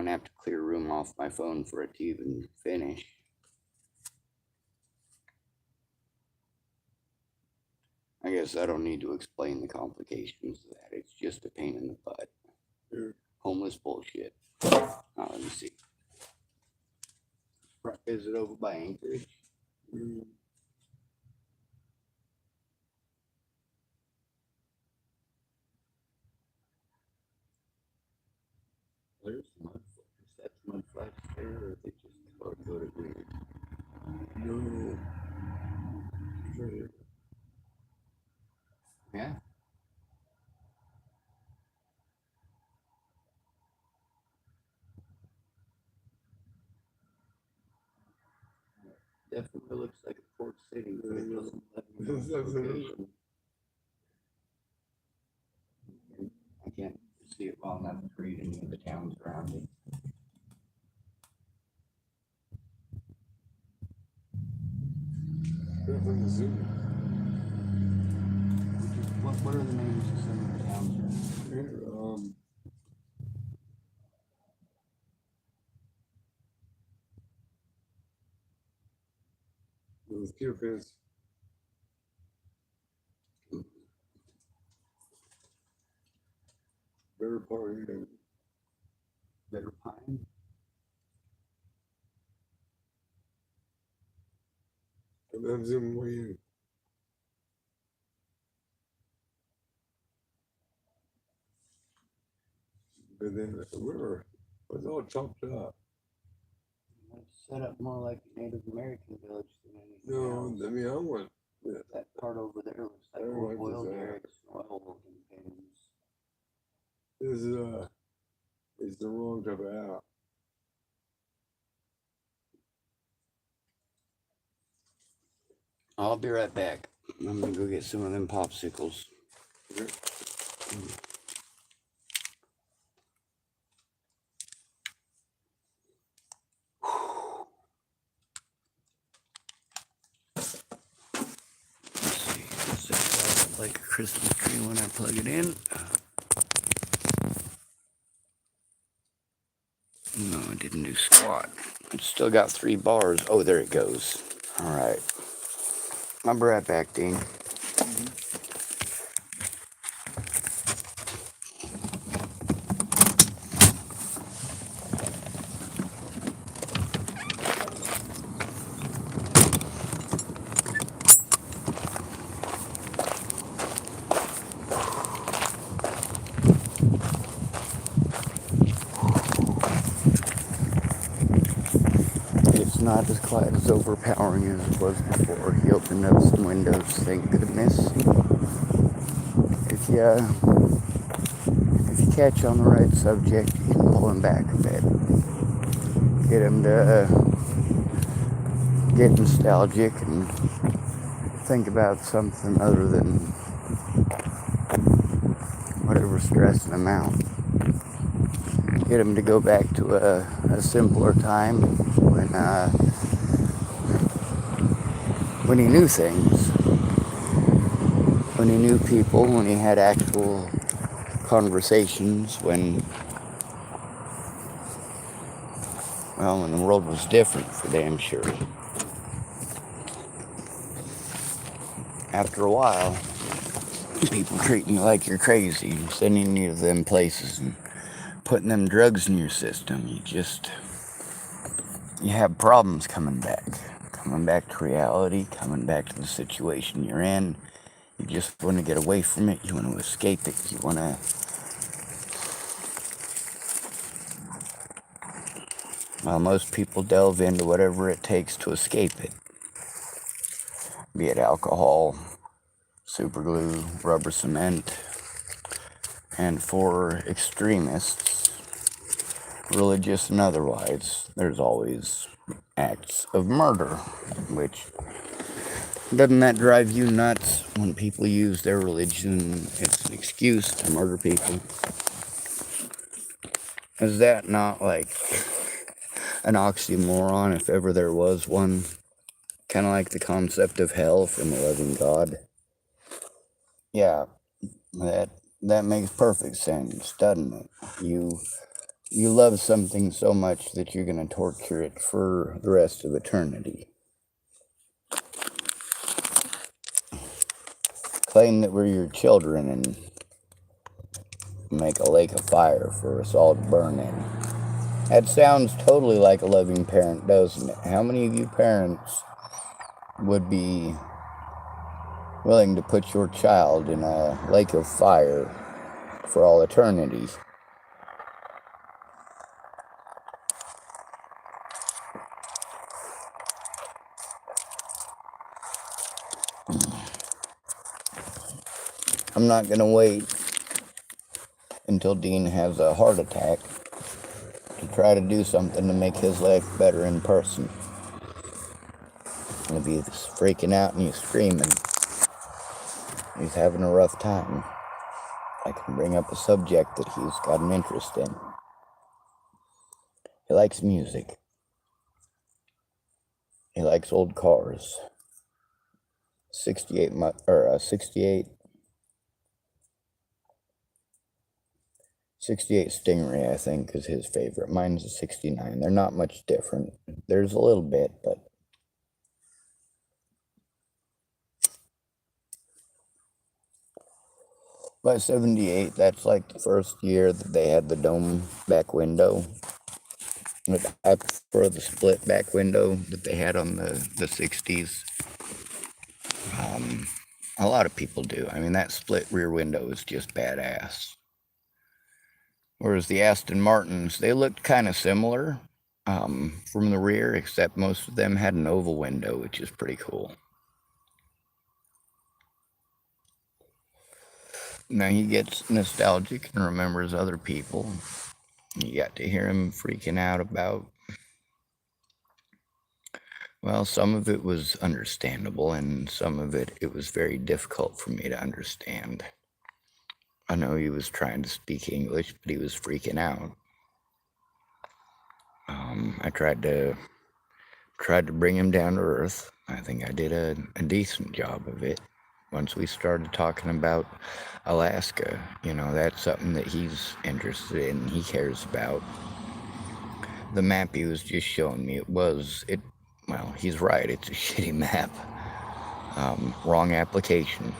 have to clear room off my phone for it to even finish. I guess I don't need to explain the complications of that. It's just a pain in the butt. Homeless bullshit. Now let me see. Is it over by Anchorage? There's mud. Is that mud flats there, or they just color coded weird? No. Yeah. Definitely looks like a port city, but it doesn't let me know the location. I can't see it well enough to read any of the towns around it. Nothing to zoom. What are the names of some of the towns around Here, mosquito fence. Better part here. Better Pine? I'm zooming way in. But then the river was all chopped up. It's set up more like a Native American village than anything No, else. I mean, I want That part over there looks like like oil that. derricks and oil holding pens. It's the wrong type of app. I'll be right back. I'm gonna go get some of them popsicles. Okay. Let's see. Does it light up like a Christmas tree when I plug it in? No, it didn't do squat. It's still got 3 bars. Oh, there it goes. All right. I'll be right back, Dean. It's not as quiet as overpowering as it was before. He opened up some windows, thank goodness. If you catch on the right subject, you can pull him back a bit. Get him to get nostalgic and think about something other than whatever's stressing him out. Get him to go back to a simpler time. when he knew things, when he knew people, when he had actual conversations, when the world was different for damn sure. After a while, people treating you like you're crazy, sending you to them places and putting them drugs in your system. You have problems coming back to reality, coming back to the situation you're in. You just want to get away from it. You want to escape it. You want to... Well, most people delve into whatever it takes to escape it. Be it alcohol, super glue, rubber cement. And for extremists, religious and otherwise, there's always acts of murder, which... Doesn't that drive you nuts when people use their religion as an excuse to murder people? Is that not like an oxymoron, if ever there was one? Kind of like the concept of hell from a loving God. Yeah, that makes perfect sense, doesn't it? You love something so much that you're going to torture it for the rest of eternity. Claim that we're your children and make a lake of fire for us all to burn in. That sounds totally like a loving parent, doesn't it? How many of you parents would be willing to put your child in a lake of fire for all eternity? I'm not going to wait until Dean has a heart attack to try to do something to make his life better in person. And if he's freaking out and he's screaming, he's having a rough time, I can bring up a subject that he's got an interest in. He likes music. He likes old cars. 68 Stingray, I think, is his favorite. Mine's a 69. They're not much different. There's a little bit, but... By 78, that's like the first year that they had the dome back window. I prefer the split back window that they had on the 60s. A lot of people do. I mean, that split rear window is just badass. Whereas the Aston Martins, they looked kind of similar from the rear, except most of them had an oval window, which is pretty cool. Now he gets nostalgic and remembers other people. You got to hear him freaking out about... Well, some of it was understandable, and some of it was very difficult for me to understand. I know he was trying to speak English, but he was freaking out. I tried to bring him down to earth. I think I did a decent job of it. Once we started talking about Alaska, that's something that he's interested in, he cares about. The map he was just showing me, well, he's right, it's a shitty map. Wrong application.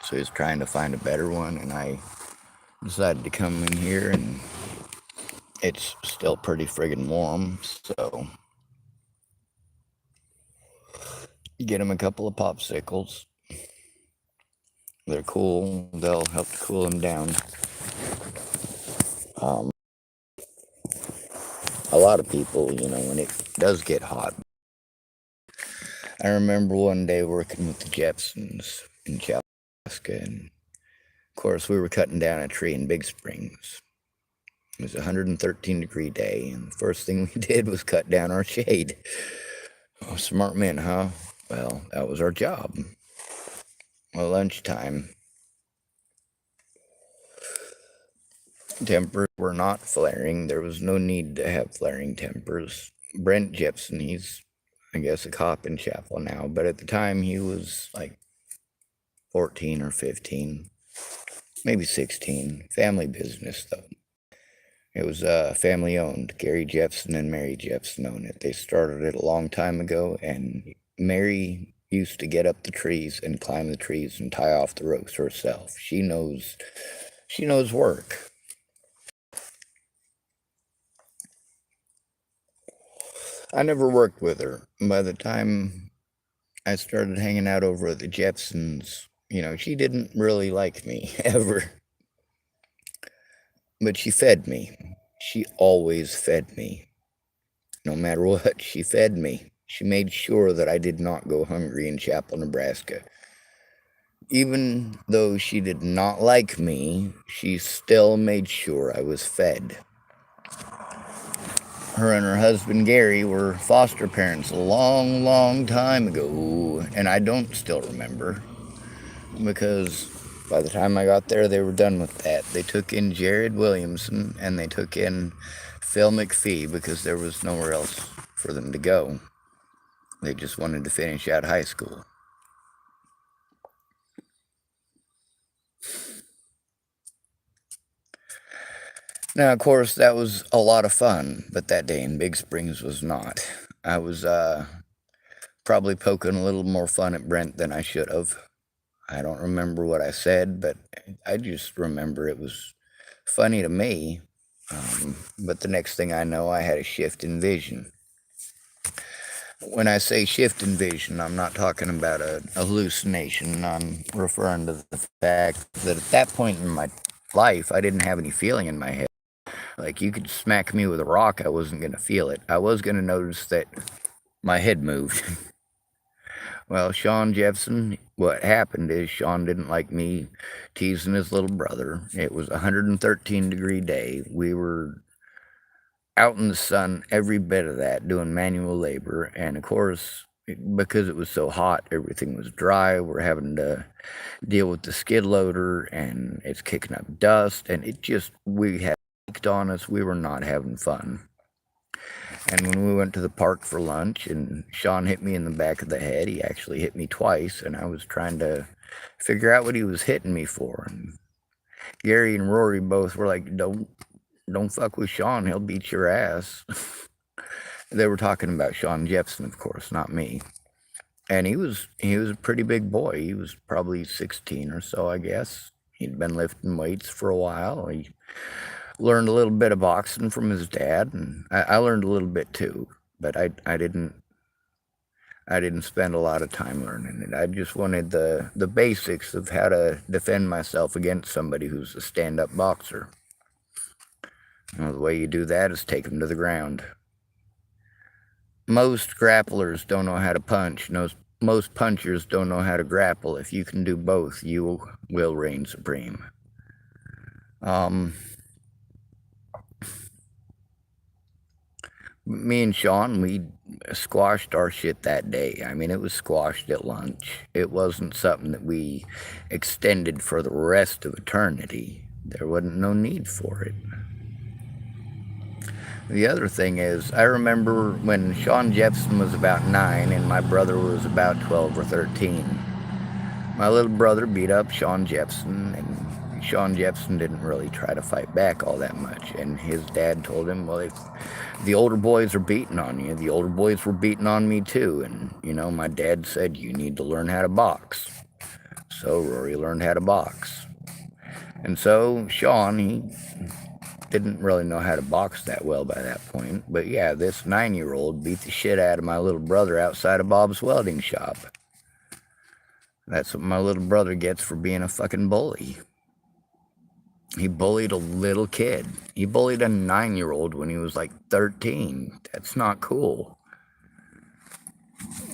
So he's trying to find a better one, and I decided to come in here, and it's still pretty friggin' warm, so get him a couple of popsicles. They're cool. They'll help to cool him down. A lot of people, when it does get hot. I remember one day working with the Jetsons in Alaska, and of course we were cutting down a tree in Big Springs. It was a 113-degree day, and the first thing we did was cut down our shade. Oh, smart men, huh? Well, that was our job. Well, lunchtime, Tempers were not flaring. There was no need to have flaring tempers. Brent Jepson, he's, I guess, a cop in Chapel now, but at the time he was like 14 or 15, maybe 16. Family business, though. It was family owned. Gary Jepson and Mary Jepson owned it. They started it a long time ago, and Mary used to get up the trees and climb the trees and tie off the ropes herself. She knows work. I never worked with her. By the time I started hanging out over at the Jepsons, she didn't really like me ever. But she fed me. She always fed me. No matter what, she fed me. She made sure that I did not go hungry in Chapel, Nebraska. Even though she did not like me, she still made sure I was fed. Her and her husband Gary were foster parents a long, long time ago, and I don't still remember, because by the time I got there, they were done with that. They took in Jared Williamson, and they took in Phil McPhee, because there was nowhere else for them to go. They just wanted to finish out high school. Now, of course, that was a lot of fun, but that day in Big Springs was not. I was probably poking a little more fun at Brent than I should have. I don't remember what I said, but I just remember it was funny to me. But the next thing I know, I had a shift in vision. When I say shift in vision, I'm not talking about a hallucination. I'm referring to the fact that at that point in my life, I didn't have any feeling in my head. Like, you could smack me with a rock, I wasn't going to feel it. I was going to notice that my head moved. Well, Sean Jepson, what happened is Sean didn't like me teasing his little brother. It was a 113-degree day. We were out in the sun every bit of that, doing manual labor. And of course, because it was so hot, everything was dry. We're having to deal with the skid loader, and it's kicking up dust. And we had on us. We were not having fun. And when we went to the park for lunch and Sean hit me in the back of the head, he actually hit me twice, and I was trying to figure out what he was hitting me for. And Gary and Rory both were like, don't fuck with Sean, he'll beat your ass. They were talking about Sean Jepson, of course, not me. And he was a pretty big boy. He was probably 16 or so, I guess. He'd been lifting weights for a while. He learned a little bit of boxing from his dad, and I learned a little bit too, but I didn't spend a lot of time learning it. I just wanted the basics of how to defend myself against somebody who's a stand-up boxer. The way you do that is take them to the ground. Most grapplers don't know how to punch. Most punchers don't know how to grapple. If you can do both, you will reign supreme. Me and Sean, we squashed our shit that day. I mean, it was squashed at lunch. It wasn't something that we extended for the rest of eternity. There wasn't no need for it. The other thing is, I remember when Sean Jepson was about 9 and my brother was about 12 or 13. My little brother beat up Sean Jepson, and Sean Jepson didn't really try to fight back all that much. And his dad told him, well, if the older boys are beating on you, the older boys were beating on me too. And, my dad said, you need to learn how to box. So Rory learned how to box. And so Sean, he didn't really know how to box that well by that point. But yeah, this 9-year-old beat the shit out of my little brother outside of Bob's welding shop. That's what my little brother gets for being a fucking bully. He bullied a little kid. He bullied a 9-year-old when he was like 13. That's not cool.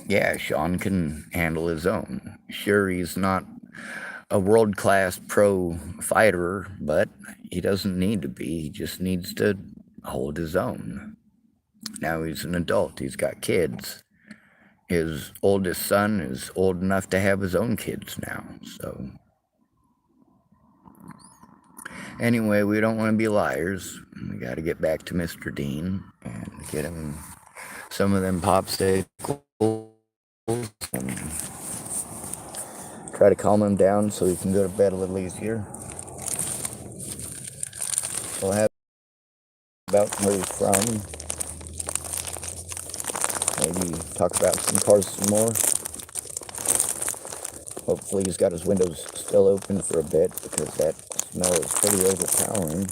Yeah, Sean can handle his own. Sure, he's not a world-class pro fighter, but he doesn't need to be. He just needs to hold his own. Now he's an adult. He's got kids. His oldest son is old enough to have his own kids now, so Anyway, we don't want to be liars. We got to get back to Mr. Dean and get him some of them popsicles and try to calm him down so he can go to bed a little easier. We'll have about where he's from. Maybe talk about some cars some more. Hopefully he's got his windows still open for a bit because that smell is pretty overpowering.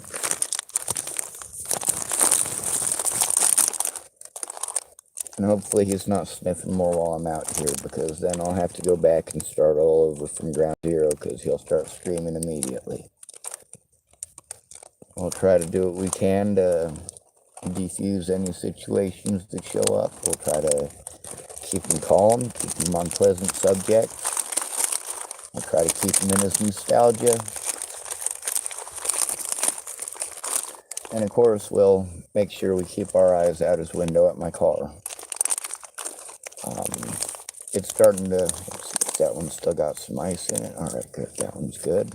And hopefully he's not sniffing more while I'm out here, because then I'll have to go back and start all over from ground zero because he'll start screaming immediately. We'll try to do what we can to defuse any situations that show up. We'll try to keep him calm, keep him on pleasant subjects. We'll try to keep him in his nostalgia. And of course, we'll make sure we keep our eyes out his window at my car. It's starting to, that one's still got some ice in it. Alright, good, that one's good.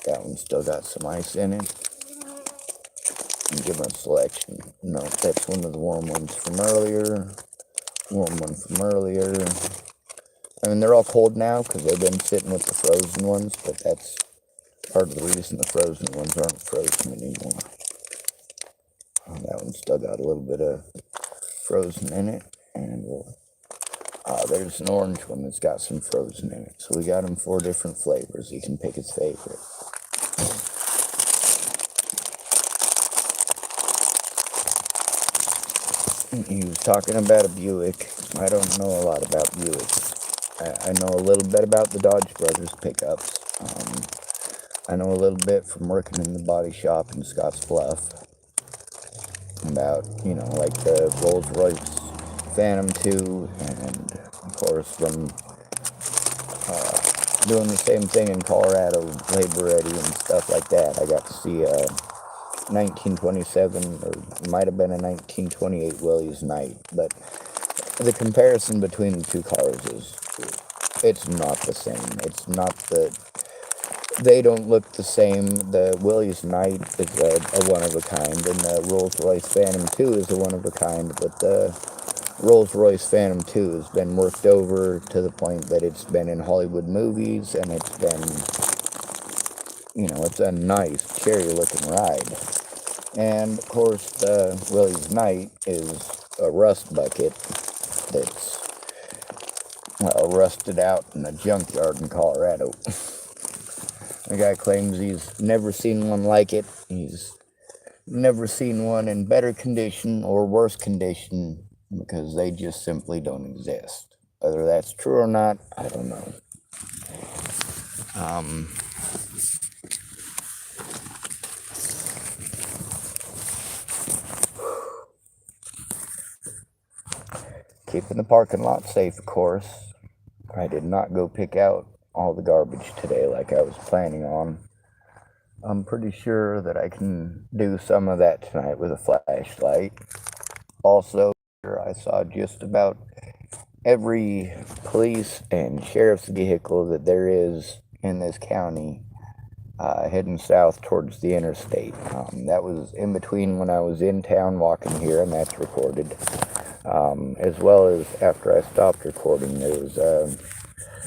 That one's still got some ice in it. And give him a selection. No, that's one of the warm ones from earlier. Warm one from earlier. I mean, they're all cold now because they've been sitting with the frozen ones, but that's part of the reason the frozen ones aren't frozen anymore. That one's still got a little bit of frozen in it. And there's an orange one that's got some frozen in it. So we got him 4 different flavors. He can pick his favorite. He was talking about a Buick. I don't know a lot about Buicks. I know a little bit about the Dodge Brothers pickups. I know a little bit from working in the body shop in Scotts Bluff about, you know, like the Rolls-Royce Phantom 2, and of course from doing the same thing in Colorado, Labor Ready and stuff like that. I got to see a 1927, or it might have been a 1928 Willys Knight, but the comparison between the two cars is, it's not the same. It's not the, they don't look the same. The Willys Knight is a one-of-a-kind, and the Rolls-Royce Phantom 2 is a one-of-a-kind, but the Rolls-Royce Phantom 2 has been worked over to the point that it's been in Hollywood movies, and it's been, you know, it's a nice, cherry-looking ride. And, of course, the Willys Knight is a rust bucket that's, well, rusted out in a junkyard in Colorado. The guy claims he's never seen one like it. He's never seen one in better condition or worse condition, because they just simply don't exist. Whether that's true or not, I don't know. Keeping the parking lot safe, of course. I did not go pick out all the garbage today like I was planning on. I'm pretty sure that I can do some of that tonight with a flashlight. Also, I saw just about every police and sheriff's vehicle that there is in this county heading south towards the interstate. That was in between when I was in town walking here, and that's recorded. As well as after I stopped recording, there was a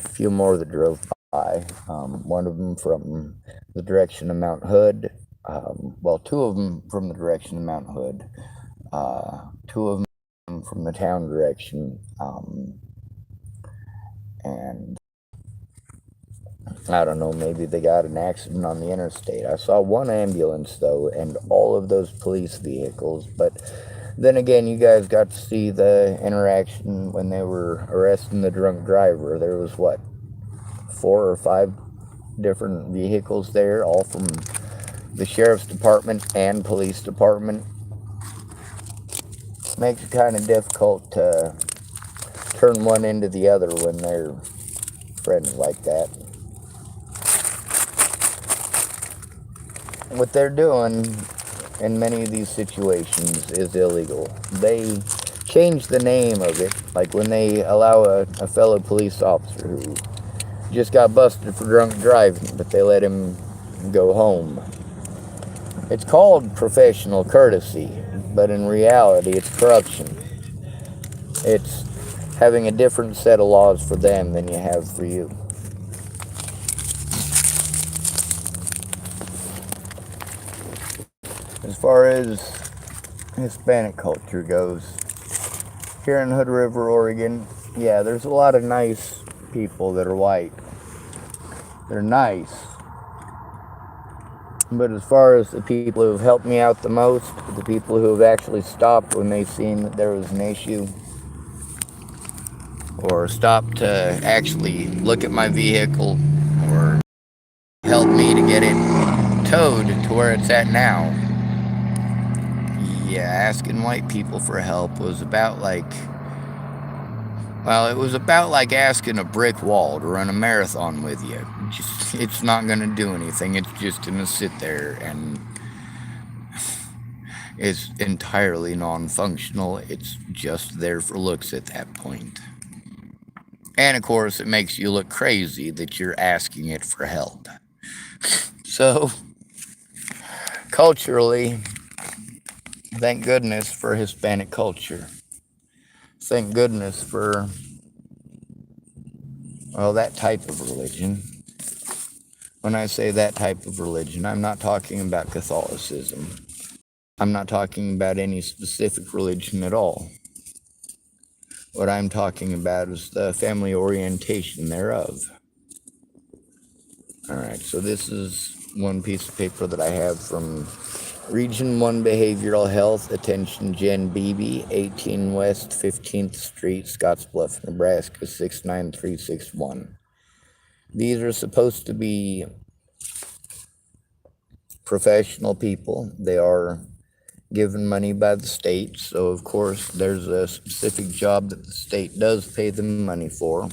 few more that drove by. One of them from the direction of Mount Hood. Well, 2 of them from the direction of Mount Hood. 2 of them from the town direction, and I don't know, maybe they got an accident on the interstate. I saw 1 ambulance though, and all of those police vehicles, but then again, you guys got to see the interaction when they were arresting the drunk driver. There was, what, 4 or 5 different vehicles there, all from the sheriff's department and police department. Makes it kind of difficult to turn one into the other when they're friends like that. What they're doing in many of these situations is illegal. They change the name of it, like when they allow a fellow police officer who just got busted for drunk driving, but they let him go home. It's called professional courtesy, but in reality, it's corruption. It's having a different set of laws for them than you have for you. As far as Hispanic culture goes, here in Hood River, Oregon, yeah, there's a lot of nice people that are white. They're nice. But as far as the people who have helped me out the most, the people who have actually stopped when they've seen that there was an issue, or stopped to actually look at my vehicle, or help me to get it towed to where it's at now, yeah, asking white people for help was about like, well, it was about like asking a brick wall to run a marathon with you. Just, it's not going to do anything. It's just going to sit there and it's entirely non-functional. It's just there for looks at that point. And of course, it makes you look crazy that you're asking it for help. So, culturally, thank goodness for Hispanic culture. Thank goodness for, well, that type of religion. When I say that type of religion, I'm not talking about Catholicism. I'm not talking about any specific religion at all. What I'm talking about is the family orientation thereof. Alright, so this is one piece of paper that I have from Region 1 Behavioral Health, attention Jen Beebe, 18 West 15th Street, Scottsbluff, Nebraska, 69361. These are supposed to be professional people. They are given money by the state, so of course there's a specific job that the state does pay them money for.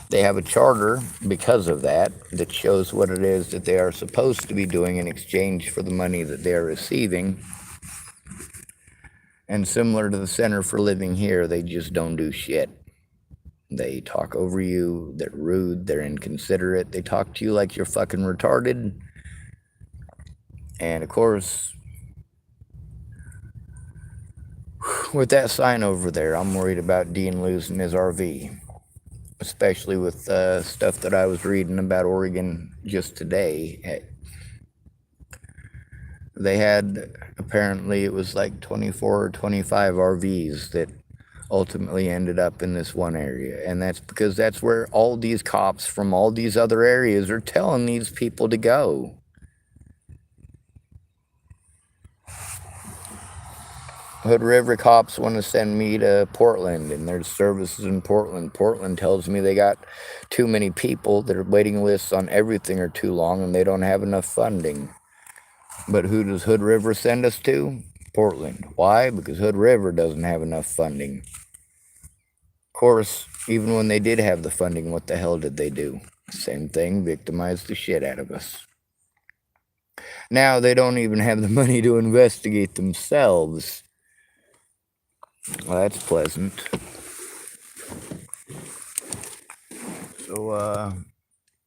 They have a charter because of that shows what it is that they are supposed to be doing in exchange for the money that they are receiving. And similar to the Center for Living here, they just don't do shit. They talk over you, they're rude, they're inconsiderate, they talk to you like you're fucking retarded. And of course, with that sign over there, I'm worried about Dean losing his RV. Especially with stuff that I was reading about Oregon just today. They had, apparently it was like 24 or 25 RVs that ultimately ended up in this one area. And that's because that's where all these cops from all these other areas are telling these people to go. Hood River cops want to send me to Portland, and there's services in Portland. Portland tells me they got too many people, their waiting lists on everything are too long, and they don't have enough funding. But who does Hood River send us to? Portland. Why? Because Hood River doesn't have enough funding. Of course, even when they did have the funding, what the hell did they do? Same thing, victimized the shit out of us. Now they don't even have the money to investigate themselves. Well, that's pleasant. So,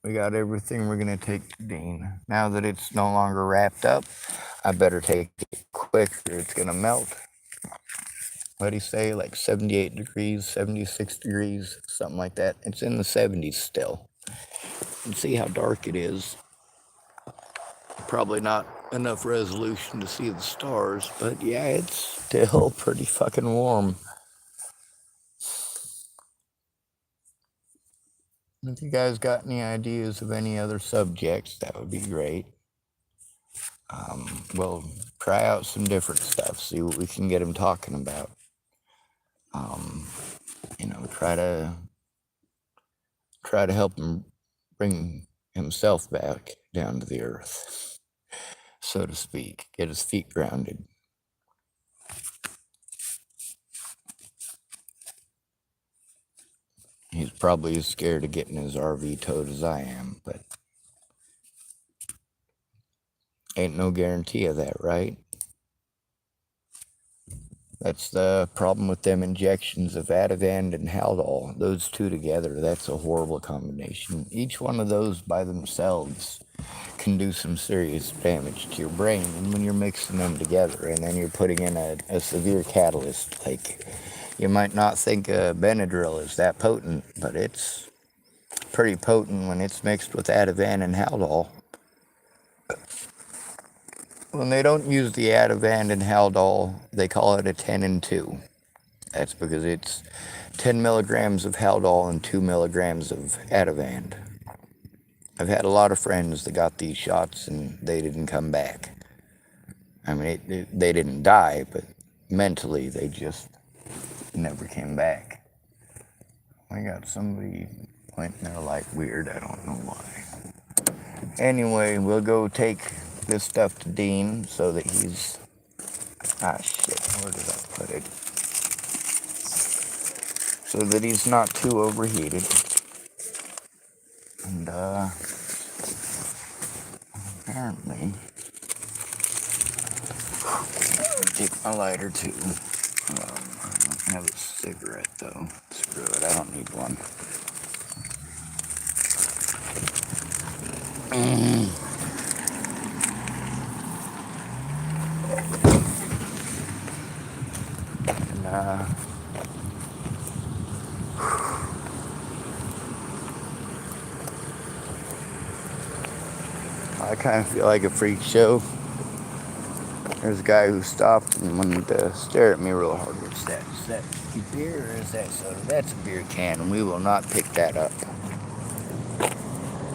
we got everything we're going to take to Dean. Now that it's no longer wrapped up, I better take it quick or it's going to melt. What do you say? Like 78 degrees, 76 degrees, something like that. It's in the 70s still. And see how dark it is. Probably not enough resolution to see the stars, but yeah, it's still pretty fucking warm. If you guys got any ideas of any other subjects, that would be great. We'll try out some different stuff, see what we can get him talking about. Try to help him bring himself back down to the earth, so to speak, get his feet grounded. He's probably as scared of getting his RV towed as I am, but ain't no guarantee of that, right? That's the problem with them injections of Ativan and Haldol. Those two together, that's a horrible combination. Each one of those by themselves can do some serious damage to your brain. And when you're mixing them together and then you're putting in a severe catalyst, like you might not think Benadryl is that potent, but it's pretty potent when it's mixed with Ativan and Haldol. When they don't use the Ativan and Haldol, they call it a 10 and 2. That's because it's 10 milligrams of Haldol and 2 milligrams of Ativan. I've had a lot of friends that got these shots and they didn't come back. I mean, they didn't die, but mentally they just never came back. I got somebody pointing their light weird, I don't know why. Anyway, we'll go take this stuff to Dean so that he's... Ah, shit, where did I put it? So that he's not too overheated. And, apparently... Take my lighter, too. I don't have a cigarette, though. Screw it, I don't need one. I kind of feel like a freak show. There's a guy who stopped and wanted to stare at me real hard. What's that? Is that beer or is that soda? That's a beer can, and we will not pick that up.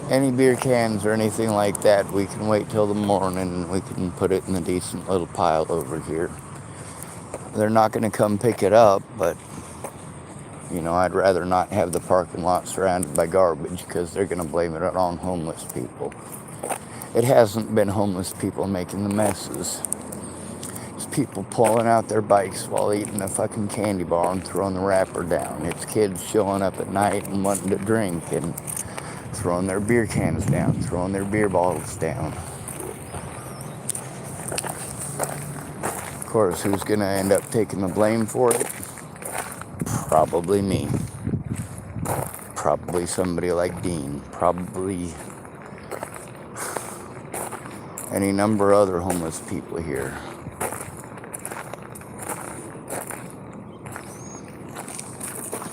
Any beer cans or anything like that, we can wait till the morning and we can put it in a decent little pile over here. They're not going to come pick it up, but, you know, I'd rather not have the parking lot surrounded by garbage because they're going to blame it on homeless people. It hasn't been homeless people making the messes. It's people pulling out their bikes while eating a fucking candy bar and throwing the wrapper down. It's kids showing up at night and wanting to drink and throwing their beer cans down, throwing their beer bottles down. Of course, who's going to end up taking the blame for it? Probably me. Probably somebody like Dean. Probably any number of other homeless people here.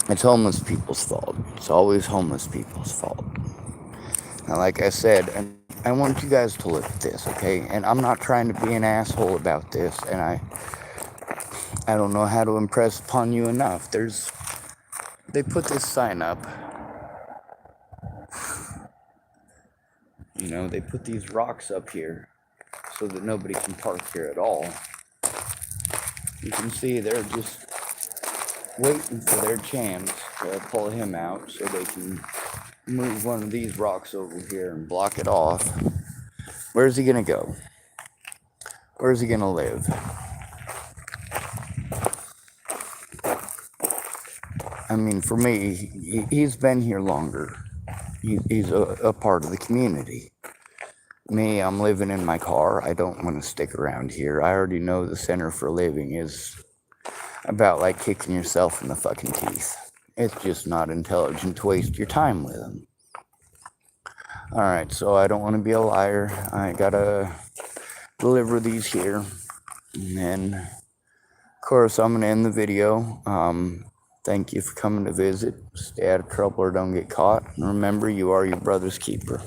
It's homeless people's fault. It's always homeless people's fault. Now, like I said, and I want you guys to look at this, okay? And I'm not trying to be an asshole about this, and I don't know how to impress upon you enough. They put this sign up. You know, they put these rocks up here so that nobody can park here at all. You can see they're just waiting for their chance to pull him out so they can move one of these rocks over here and block it off. Where's he gonna go? Where's he gonna live? I mean, for me, he's been here longer. He's a part of the community. Me, I'm living in my car. I don't want to stick around here. I already know the Center for Living is about like kicking yourself in the fucking teeth. It's just not intelligent to waste your time with them. Alright, so I don't want to be a liar. I gotta deliver these here. And then, of course, I'm going to end the video. Thank you for coming to visit. Stay out of trouble or don't get caught. And remember, you are your brother's keeper.